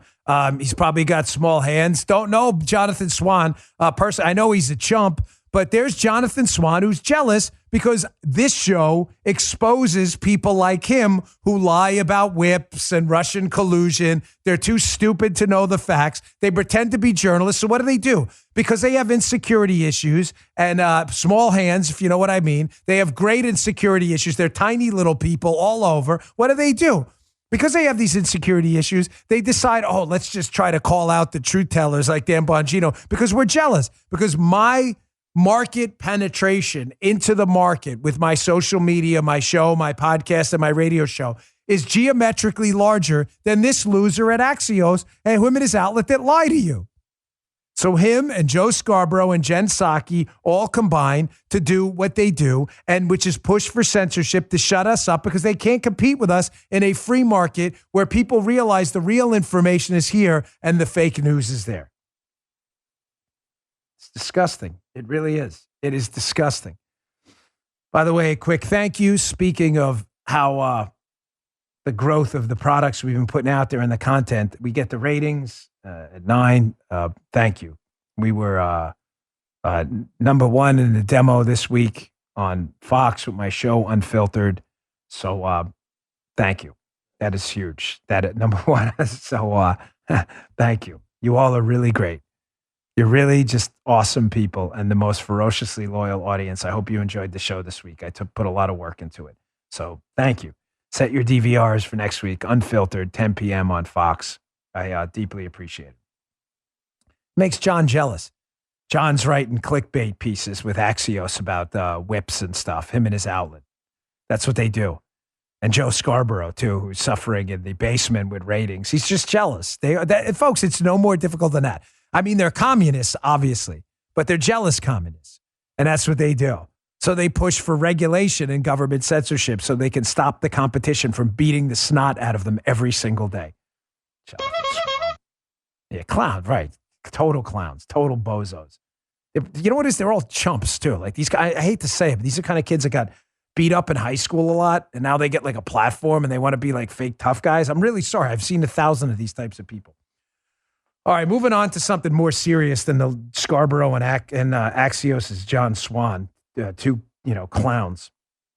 Speaker 2: He's probably got small hands. Don't know Jonathan Swan. I know he's a chump. But there's Jonathan Swan who's jealous because this show exposes people like him who lie about whips and Russian collusion. They're too stupid to know the facts. They pretend to be journalists. So what do? Because they have insecurity issues and small hands, if you know what I mean. They have great insecurity issues. They're tiny little people all over. What do? Because they have these insecurity issues, they decide, let's just try to call out the truth tellers like Dan Bongino because we're jealous. Because my market penetration into the market with my social media, my show, my podcast, and my radio show is geometrically larger than this loser at Axios and him and his outlet that lie to you. So him and Joe Scarborough and Jen Psaki all combine to do what they do, and which is push for censorship to shut us up because they can't compete with us in a free market where people realize the real information is here and the fake news is there. It's disgusting. It really is. It is disgusting. By the way, a quick thank you. Speaking of how the growth of the products we've been putting out there and the content, we get the ratings at 9. Thank you. We were number 1 in the demo this week on Fox with my show Unfiltered. So thank you. That is huge. That at number 1. So thank you. You all are really great. You're really just awesome people and the most ferociously loyal audience. I hope you enjoyed the show this week. I put a lot of work into it. So thank you. Set your DVRs for next week, Unfiltered, 10 p.m. on Fox. I deeply appreciate it. Makes John jealous. John's writing clickbait pieces with Axios about whips and stuff, him and his outlet. That's what they do. And Joe Scarborough, too, who's suffering in the basement with ratings. He's just jealous. Folks, it's no more difficult than that. I mean, they're communists, obviously, but they're jealous communists. And that's what they do. So they push for regulation and government censorship so they can stop the competition from beating the snot out of them every single day. Yeah, clown, right. Total clowns, total bozos. You know what it is? They're all chumps, too. Like these guys, I hate to say it, but these are kind of kids that got beat up in high school a lot, and now they get like a platform and they want to be like fake tough guys. I'm really sorry. I've seen 1,000 of these types of people. All right, moving on to something more serious than the Scarborough and Axios' John Swan, two clowns.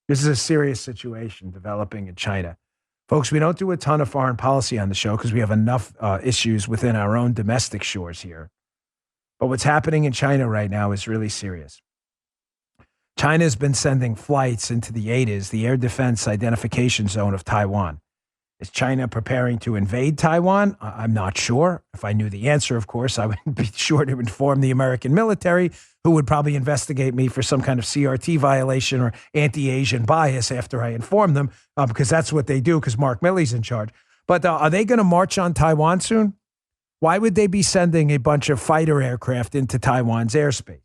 Speaker 2: This is a serious situation developing in China. Folks, we don't do a ton of foreign policy on the show because we have enough issues within our own domestic shores here. But what's happening in China right now is really serious. China has been sending flights into the ADIZ, the Air Defense Identification Zone of Taiwan. Is China preparing to invade Taiwan? I'm not sure. If I knew the answer, of course, I would be sure to inform the American military, who would probably investigate me for some kind of CRT violation or anti-Asian bias after I inform them, because that's what they do, because Mark Milley's in charge. But are they going to march on Taiwan soon? Why would they be sending a bunch of fighter aircraft into Taiwan's airspace?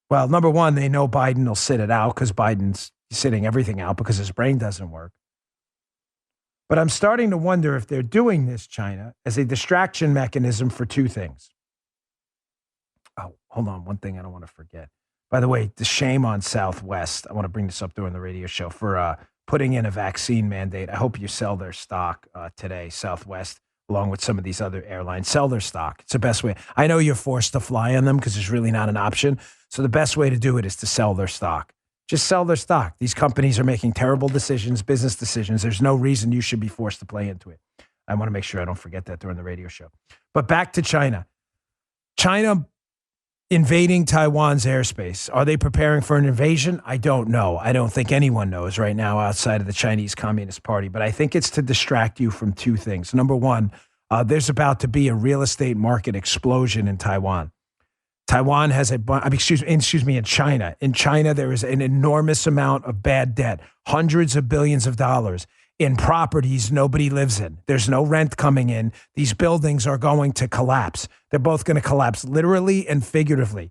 Speaker 2: Well, number one, they know Biden will sit it out because Biden's sitting everything out because his brain doesn't work. But I'm starting to wonder if they're doing this, China, as a distraction mechanism for two things. Oh, hold on. One thing I don't want to forget. By the way, the shame on Southwest. I want to bring this up during the radio show for putting in a vaccine mandate. I hope you sell their stock today, Southwest, along with some of these other airlines. Sell their stock. It's the best way. I know you're forced to fly on them because there's really not an option. So the best way to do it is to sell their stock. Just sell their stock. These companies are making terrible decisions, business decisions. There's no reason you should be forced to play into it. I want to make sure I don't forget that during the radio show. But back to China. China invading Taiwan's airspace. Are they preparing for an invasion? I don't know. I don't think anyone knows right now outside of the Chinese Communist Party. But I think it's to distract you from two things. Number one, there's about to be a real estate market explosion in Taiwan. Taiwan has in China. In China, there is an enormous amount of bad debt, hundreds of billions of dollars in properties nobody lives in. There's no rent coming in. These buildings are going to collapse. They're both going to collapse literally and figuratively.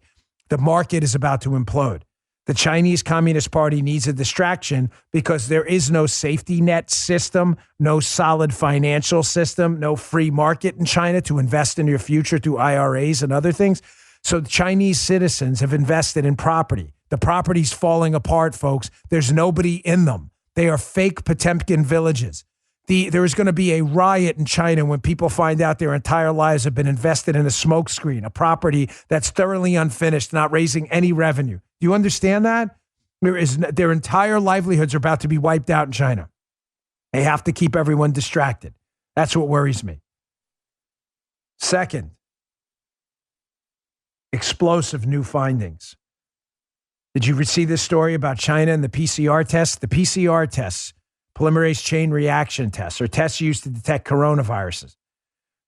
Speaker 2: The market is about to implode. The Chinese Communist Party needs a distraction because there is no safety net system, no solid financial system, no free market in China to invest in your future through IRAs and other things. So Chinese citizens have invested in property. The property's falling apart, folks. There's nobody in them. They are fake Potemkin villages. There is going to be a riot in China when people find out their entire lives have been invested in a smokescreen, a property that's thoroughly unfinished, not raising any revenue. Do you understand that? Their entire livelihoods are about to be wiped out in China. They have to keep everyone distracted. That's what worries me. Second, explosive new findings. Did you see this story about China and the PCR tests? The PCR tests, polymerase chain reaction tests, are tests used to detect coronaviruses.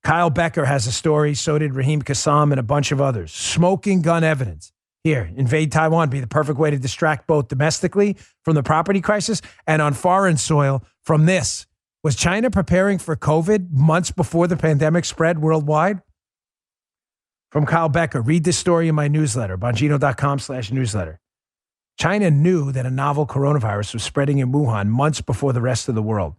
Speaker 2: Kyle Becker has a story, so did Raheem Kassam and a bunch of others. Smoking gun evidence. Here, invade Taiwan, be the perfect way to distract both domestically from the property crisis and on foreign soil from this. Was China preparing for COVID months before the pandemic spread worldwide? From Kyle Becker, read this story in my newsletter, bongino.com/newsletter. China knew that a novel coronavirus was spreading in Wuhan months before the rest of the world.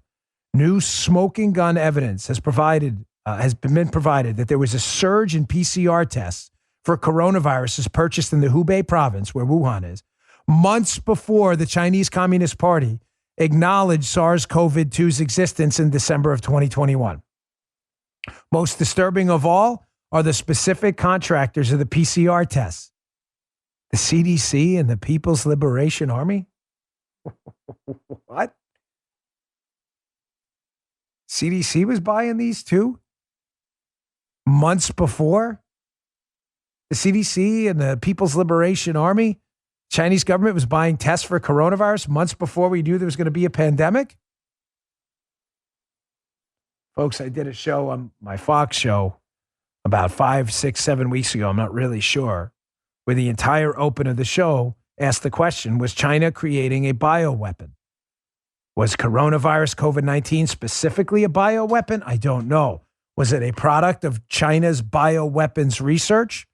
Speaker 2: New smoking gun evidence has been provided that there was a surge in PCR tests for coronaviruses purchased in the Hubei province, where Wuhan is, months before the Chinese Communist Party acknowledged SARS-CoV-2's existence in December of 2021. Most disturbing of all are the specific contractors of the PCR tests. The CDC and the People's Liberation Army? What? CDC was buying these too? Months before? The CDC and the People's Liberation Army, Chinese government was buying tests for coronavirus months before we knew there was going to be a pandemic? Folks, I did a show on my Fox show about 5, 6, 7 weeks ago. I'm not really sure. Where the entire open of the show asked the question, was China creating a bioweapon? Was coronavirus COVID-19 specifically a bioweapon? I don't know. Was it a product of China's bioweapons research?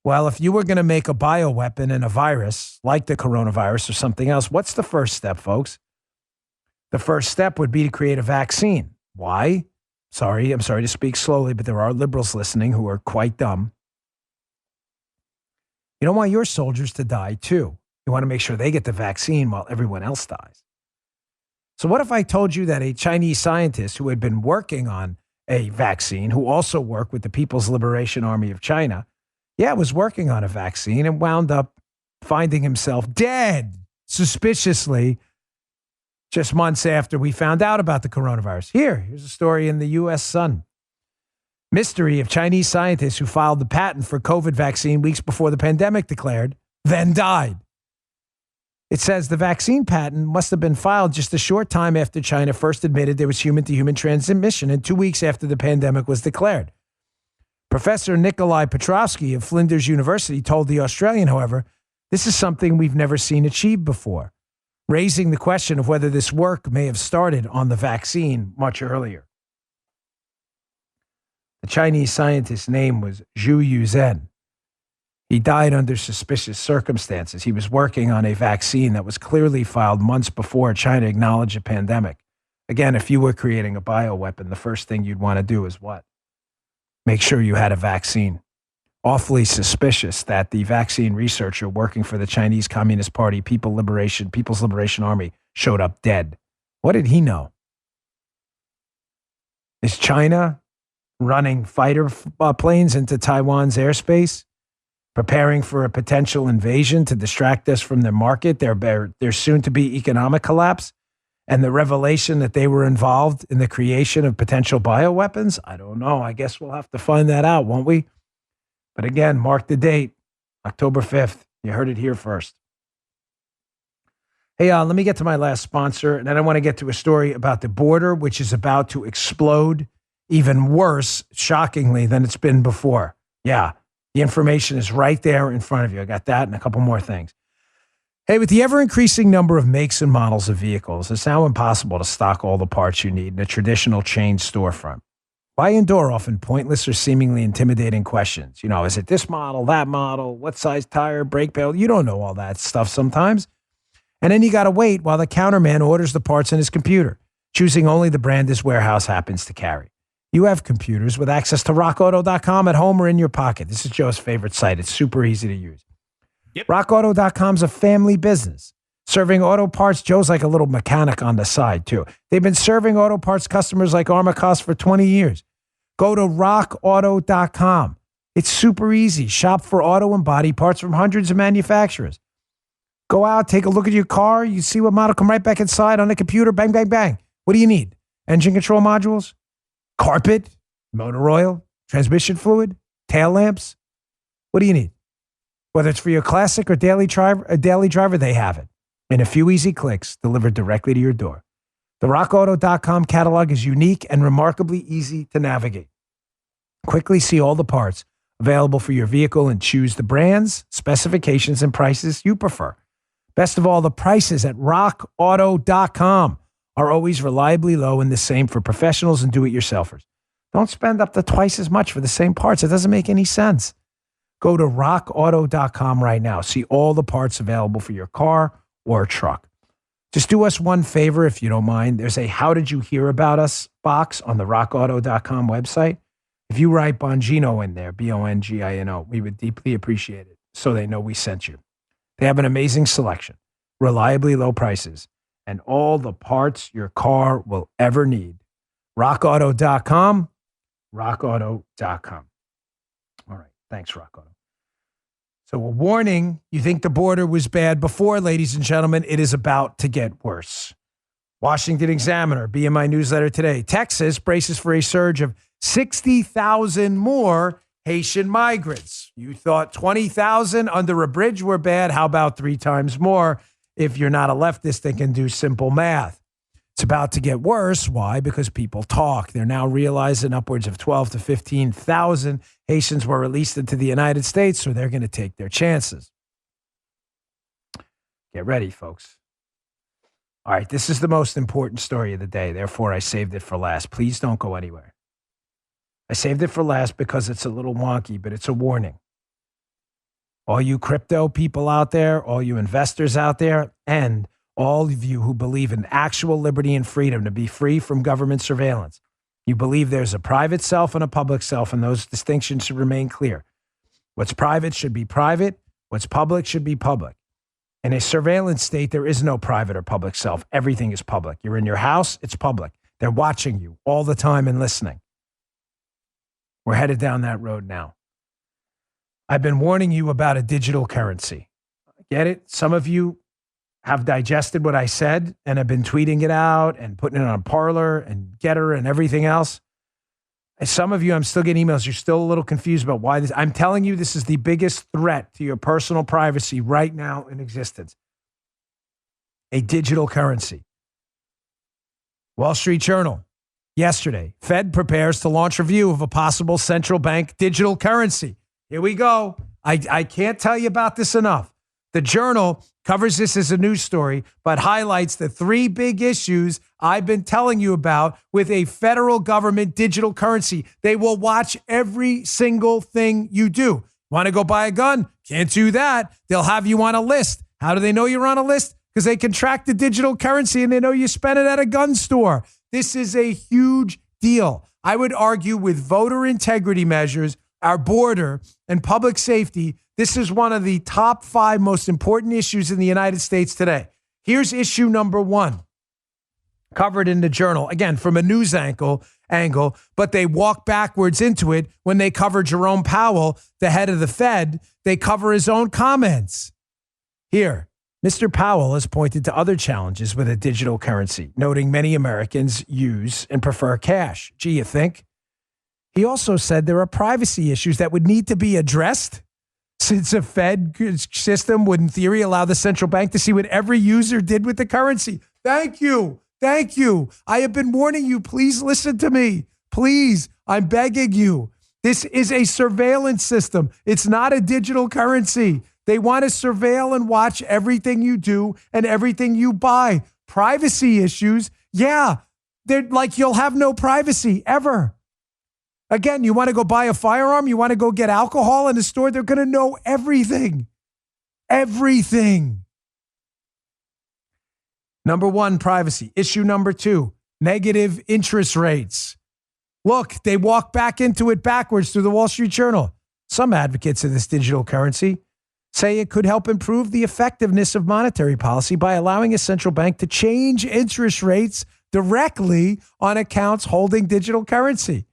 Speaker 2: Well, if you were going to make a bioweapon and a virus like the coronavirus or something else, what's the first step, folks? The first step would be to create a vaccine. Why? I'm sorry to speak slowly, but there are liberals listening who are quite dumb. You don't want your soldiers to die too. You want to make sure they get the vaccine while everyone else dies. So what if I told you that a Chinese scientist who had been working on a vaccine, who also worked with the People's Liberation Army of China, was working on a vaccine and wound up finding himself dead suspiciously just months after we found out about the coronavirus. Here's a story in the U.S. Sun. Mystery of Chinese scientists who filed the patent for COVID vaccine weeks before the pandemic declared, then died. It says the vaccine patent must have been filed just a short time after China first admitted there was human-to-human transmission and 2 weeks after the pandemic was declared. Professor Nikolai Petrovsky of Flinders University told The Australian, however, this is something we've never seen achieved before, raising the question of whether this work may have started on the vaccine much earlier. The Chinese scientist's name was Zhu Yuzhen. He died under suspicious circumstances. He was working on a vaccine that was clearly filed months before China acknowledged a pandemic. Again, if you were creating a bioweapon, the first thing you'd want to do is what? Make sure you had a vaccine. Awfully suspicious that the vaccine researcher working for the Chinese Communist Party, People's Liberation Army, showed up dead. What did he know? Is China running fighter planes into Taiwan's airspace, preparing for a potential invasion to distract us from their market, their soon-to-be economic collapse, and the revelation that they were involved in the creation of potential bioweapons? I don't know. I guess we'll have to find that out, won't we? But again, mark the date, October 5th. You heard it here first. Hey, let me get to my last sponsor, and then I want to get to a story about the border, which is about to explode even worse, shockingly, than it's been before. Yeah, the information is right there in front of you. I got that and a couple more things. Hey, with the ever-increasing number of makes and models of vehicles, it's now impossible to stock all the parts you need in a traditional chain storefront. Why endure often pointless or seemingly intimidating questions? Is it this model, that model, what size tire, brake pedal? You don't know all that stuff sometimes. And then you got to wait while the counterman orders the parts in his computer, choosing only the brand his warehouse happens to carry. You have computers with access to rockauto.com at home or in your pocket. This is Joe's favorite site. It's super easy to use.
Speaker 3: Yep.
Speaker 2: Rockauto.com is a family business. Serving auto parts, Joe's like a little mechanic on the side, too. They've been serving auto parts customers like Armacost for 20 years. Go to rockauto.com. It's super easy. Shop for auto and body parts from hundreds of manufacturers. Go out, take a look at your car. You see what model, come right back inside on the computer. Bang, bang, bang. What do you need? Engine control modules? Carpet? Motor oil? Transmission fluid? Tail lamps? What do you need? Whether it's for your classic or daily driver, they have it. In a few easy clicks, delivered directly to your door. The rockauto.com catalog is unique and remarkably easy to navigate. Quickly see all the parts available for your vehicle and choose the brands, specifications, and prices you prefer. Best of all, the prices at rockauto.com are always reliably low and the same for professionals and do-it-yourselfers. Don't spend up to twice as much for the same parts. It doesn't make any sense. Go to rockauto.com right now. See all the parts available for your car or truck. Just do us one favor, if you don't mind. There's a How Did You Hear About Us box on the rockauto.com website. If you write Bongino in there, Bongino, we would deeply appreciate it so they know we sent you. They have an amazing selection, reliably low prices, and all the parts your car will ever need. rockauto.com, rockauto.com. All right. Thanks, Rock Auto. So a warning, you think the border was bad before, ladies and gentlemen, it is about to get worse. Washington Examiner, BMI newsletter today. Texas braces for a surge of 60,000 more Haitian migrants. You thought 20,000 under a bridge were bad. How about 3 times more? If you're not a leftist that can do simple math. It's about to get worse. Why? Because people talk. They're now realizing upwards of 12 to 15,000 Haitians were released into the United States, so they're going to take their chances. Get ready, folks. All right, this is the most important story of the day. Therefore, I saved it for last. Please don't go anywhere. I saved it for last because it's a little wonky, but it's a warning. All you crypto people out there, all you investors out there, and all of you who believe in actual liberty and freedom to be free from government surveillance. You believe there's a private self and a public self, and those distinctions should remain clear. What's private should be private. What's public should be public. In a surveillance state, there is no private or public self. Everything is public. You're in your house, it's public. They're watching you all the time and listening. We're headed down that road now. I've been warning you about a digital currency. Get it? Some of you have digested what I said and have been tweeting it out and putting it on Parler and Getter and everything else. And some of you, I'm still getting emails. You're still a little confused about why this. I'm telling you, this is the biggest threat to your personal privacy right now in existence. A digital currency. Wall Street Journal, yesterday, Fed prepares to launch review of a possible central bank digital currency. Here we go. I can't tell you about this enough. The Journal covers this as a news story, but highlights the 3 big issues I've been telling you about with a federal government digital currency. They will watch every single thing you do. Want to go buy a gun? Can't do that. They'll have you on a list. How do they know you're on a list? Because they can track the digital currency and they know you spent it at a gun store. This is a huge deal. I would argue with voter integrity measures, our border, and public safety, this is one of the top 5 most important issues in the United States today. Here's issue number 1, covered in the Journal, again, from a news angle, but they walk backwards into it when they cover Jerome Powell, the head of the Fed. They cover his own comments. Here, Mr. Powell has pointed to other challenges with a digital currency, noting many Americans use and prefer cash. Gee, you think? He also said there are privacy issues that would need to be addressed, since a Fed system would, in theory, allow the central bank to see what every user did with the currency. Thank you. Thank you. I have been warning you. Please listen to me. Please, I'm begging you. This is a surveillance system. It's not a digital currency. They want to surveil and watch everything you do and everything you buy. Privacy issues, yeah. They're like you'll have no privacy ever. Again, you want to go buy a firearm? You want to go get alcohol in the store? They're going to know everything. Everything. Number one, privacy. Issue number two, negative interest rates. Look, they walk back into it backwards through the Wall Street Journal. Some advocates of this digital currency say it could help improve the effectiveness of monetary policy by allowing a central bank to change interest rates directly on accounts holding digital currency.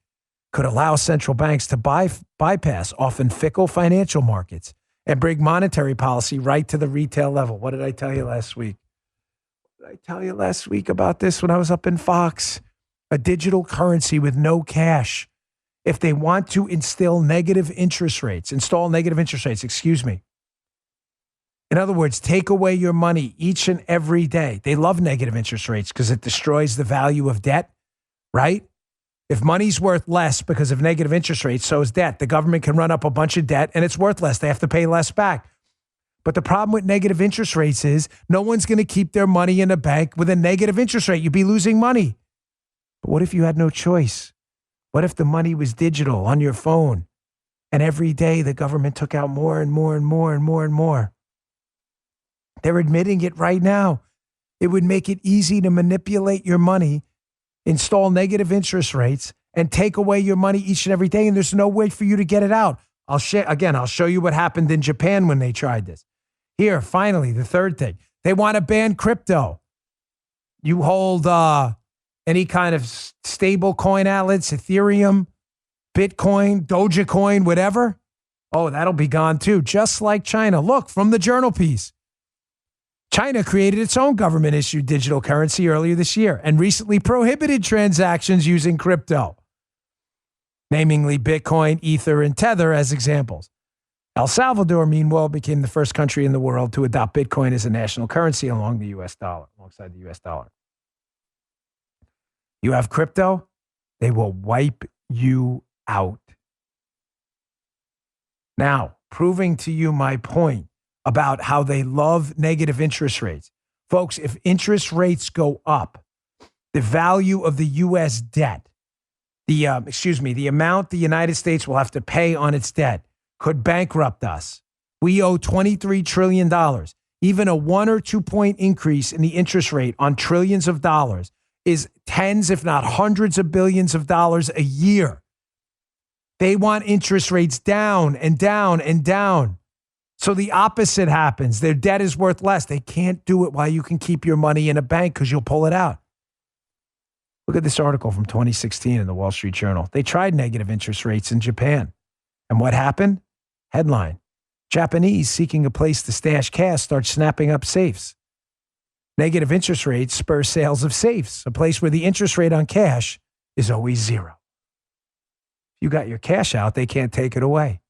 Speaker 2: Could allow central banks to bypass often fickle financial markets and bring monetary policy right to the retail level. What did I tell you last week? What did I tell you last week about this when I was up in Fox? A digital currency with no cash. If they want to install negative interest rates, In other words, take away your money each and every day. They love negative interest rates because it destroys the value of debt, right? If money's worth less because of negative interest rates, so is debt. The government can run up a bunch of debt and it's worth less. They have to pay less back. But the problem with negative interest rates is no one's going to keep their money in a bank with a negative interest rate. You'd be losing money. But what if you had no choice? What if the money was digital on your phone and every day the government took out more and more and more and more and more? They're admitting it right now. It would make it easy to manipulate your money, install negative interest rates, and take away your money each and every day, and there's no way for you to get it out. I'll show you what happened in Japan when they tried this. Here, finally, the third thing. They want to ban crypto. You hold any kind of stable coin outlets, Ethereum, Bitcoin, Dogecoin, whatever. Oh, that'll be gone too, just like China. Look, from the Journal piece. China created its own government-issued digital currency earlier this year and recently prohibited transactions using crypto, namely Bitcoin, Ether, and Tether as examples. El Salvador, meanwhile, became the first country in the world to adopt Bitcoin as a national currency alongside the U.S. dollar. You have crypto, they will wipe you out. Now, proving to you my point about how they love negative interest rates. Folks, if interest rates go up, the value of the U.S. debt, the amount the United States will have to pay on its debt could bankrupt us. We owe $23 trillion. Even a 1 or 2 point increase in the interest rate on trillions of dollars is tens, if not hundreds of billions of dollars a year. They want interest rates down and down and down. So the opposite happens. Their debt is worth less. They can't do it while you can keep your money in a bank because you'll pull it out. Look at this article from 2016 in the Wall Street Journal. They tried negative interest rates in Japan. And what happened? Headline: Japanese seeking a place to stash cash start snapping up safes. Negative interest rates spur sales of safes, a place where the interest rate on cash is always zero. If you got your cash out, they can't take it away.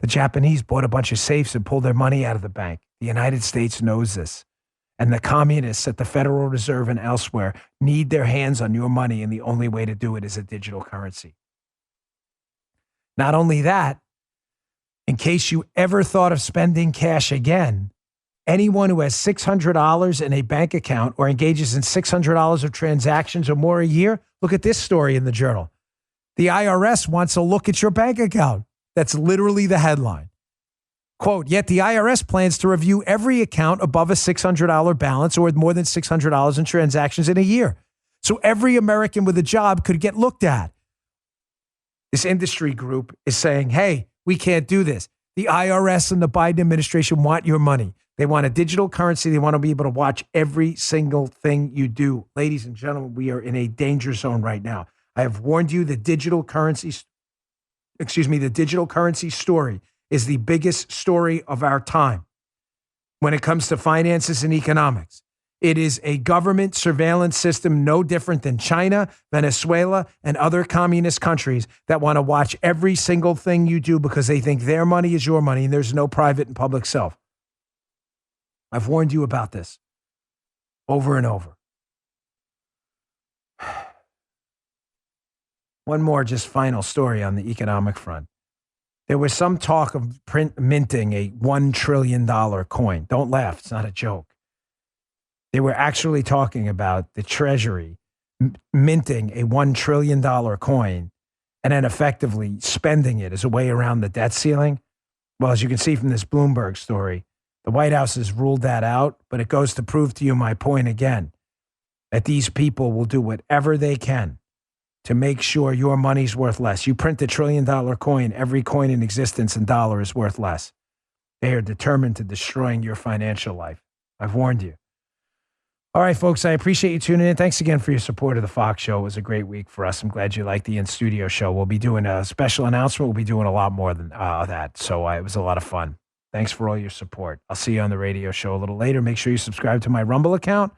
Speaker 2: The Japanese bought a bunch of safes and pulled their money out of the bank. The United States knows this. And the communists at the Federal Reserve and elsewhere need their hands on your money, and the only way to do it is a digital currency. Not only that, in case you ever thought of spending cash again, anyone who has $600 in a bank account or engages in $600 of transactions or more a year, look at this story in the Journal. The IRS wants a look at your bank account. That's literally the headline. Quote, yet the IRS plans to review every account above a $600 balance or with more than $600 in transactions in a year. So every American with a job could get looked at. This industry group is saying, hey, we can't do this. The IRS and the Biden administration want your money. They want a digital currency. They want to be able to watch every single thing you do. Ladies and gentlemen, we are in a danger zone right now. I have warned you, the digital currency story is the biggest story of our time when it comes to finances and economics. It is a government surveillance system no different than China, Venezuela, and other communist countries that want to watch every single thing you do because they think their money is your money and there's no private and public self. I've warned you about this over and over. One more just final story on the economic front. There was some talk of minting a $1 trillion coin. Don't laugh. It's not a joke. They were actually talking about the Treasury minting a $1 trillion coin and then effectively spending it as a way around the debt ceiling. Well, as you can see from this Bloomberg story, the White House has ruled that out, but it goes to prove to you my point again, that these people will do whatever they can to make sure your money's worth less. You print $1 trillion coin, every coin in existence in dollar is worth less. They are determined to destroying your financial life. I've warned you. All right, folks, I appreciate you tuning in. Thanks again for your support of the Fox Show. It was a great week for us. I'm glad you liked the in-studio show. We'll be doing a special announcement. We'll be doing a lot more than that. So it was a lot of fun. Thanks for all your support. I'll see you on the radio show a little later. Make sure you subscribe to my Rumble account,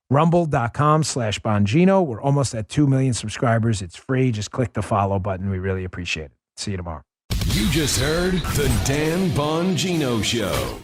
Speaker 2: rumble.com/Bongino. We're almost at 2 million subscribers. It's free. Just click the follow button. We really appreciate it. See you tomorrow.
Speaker 1: You just heard The Dan Bongino Show.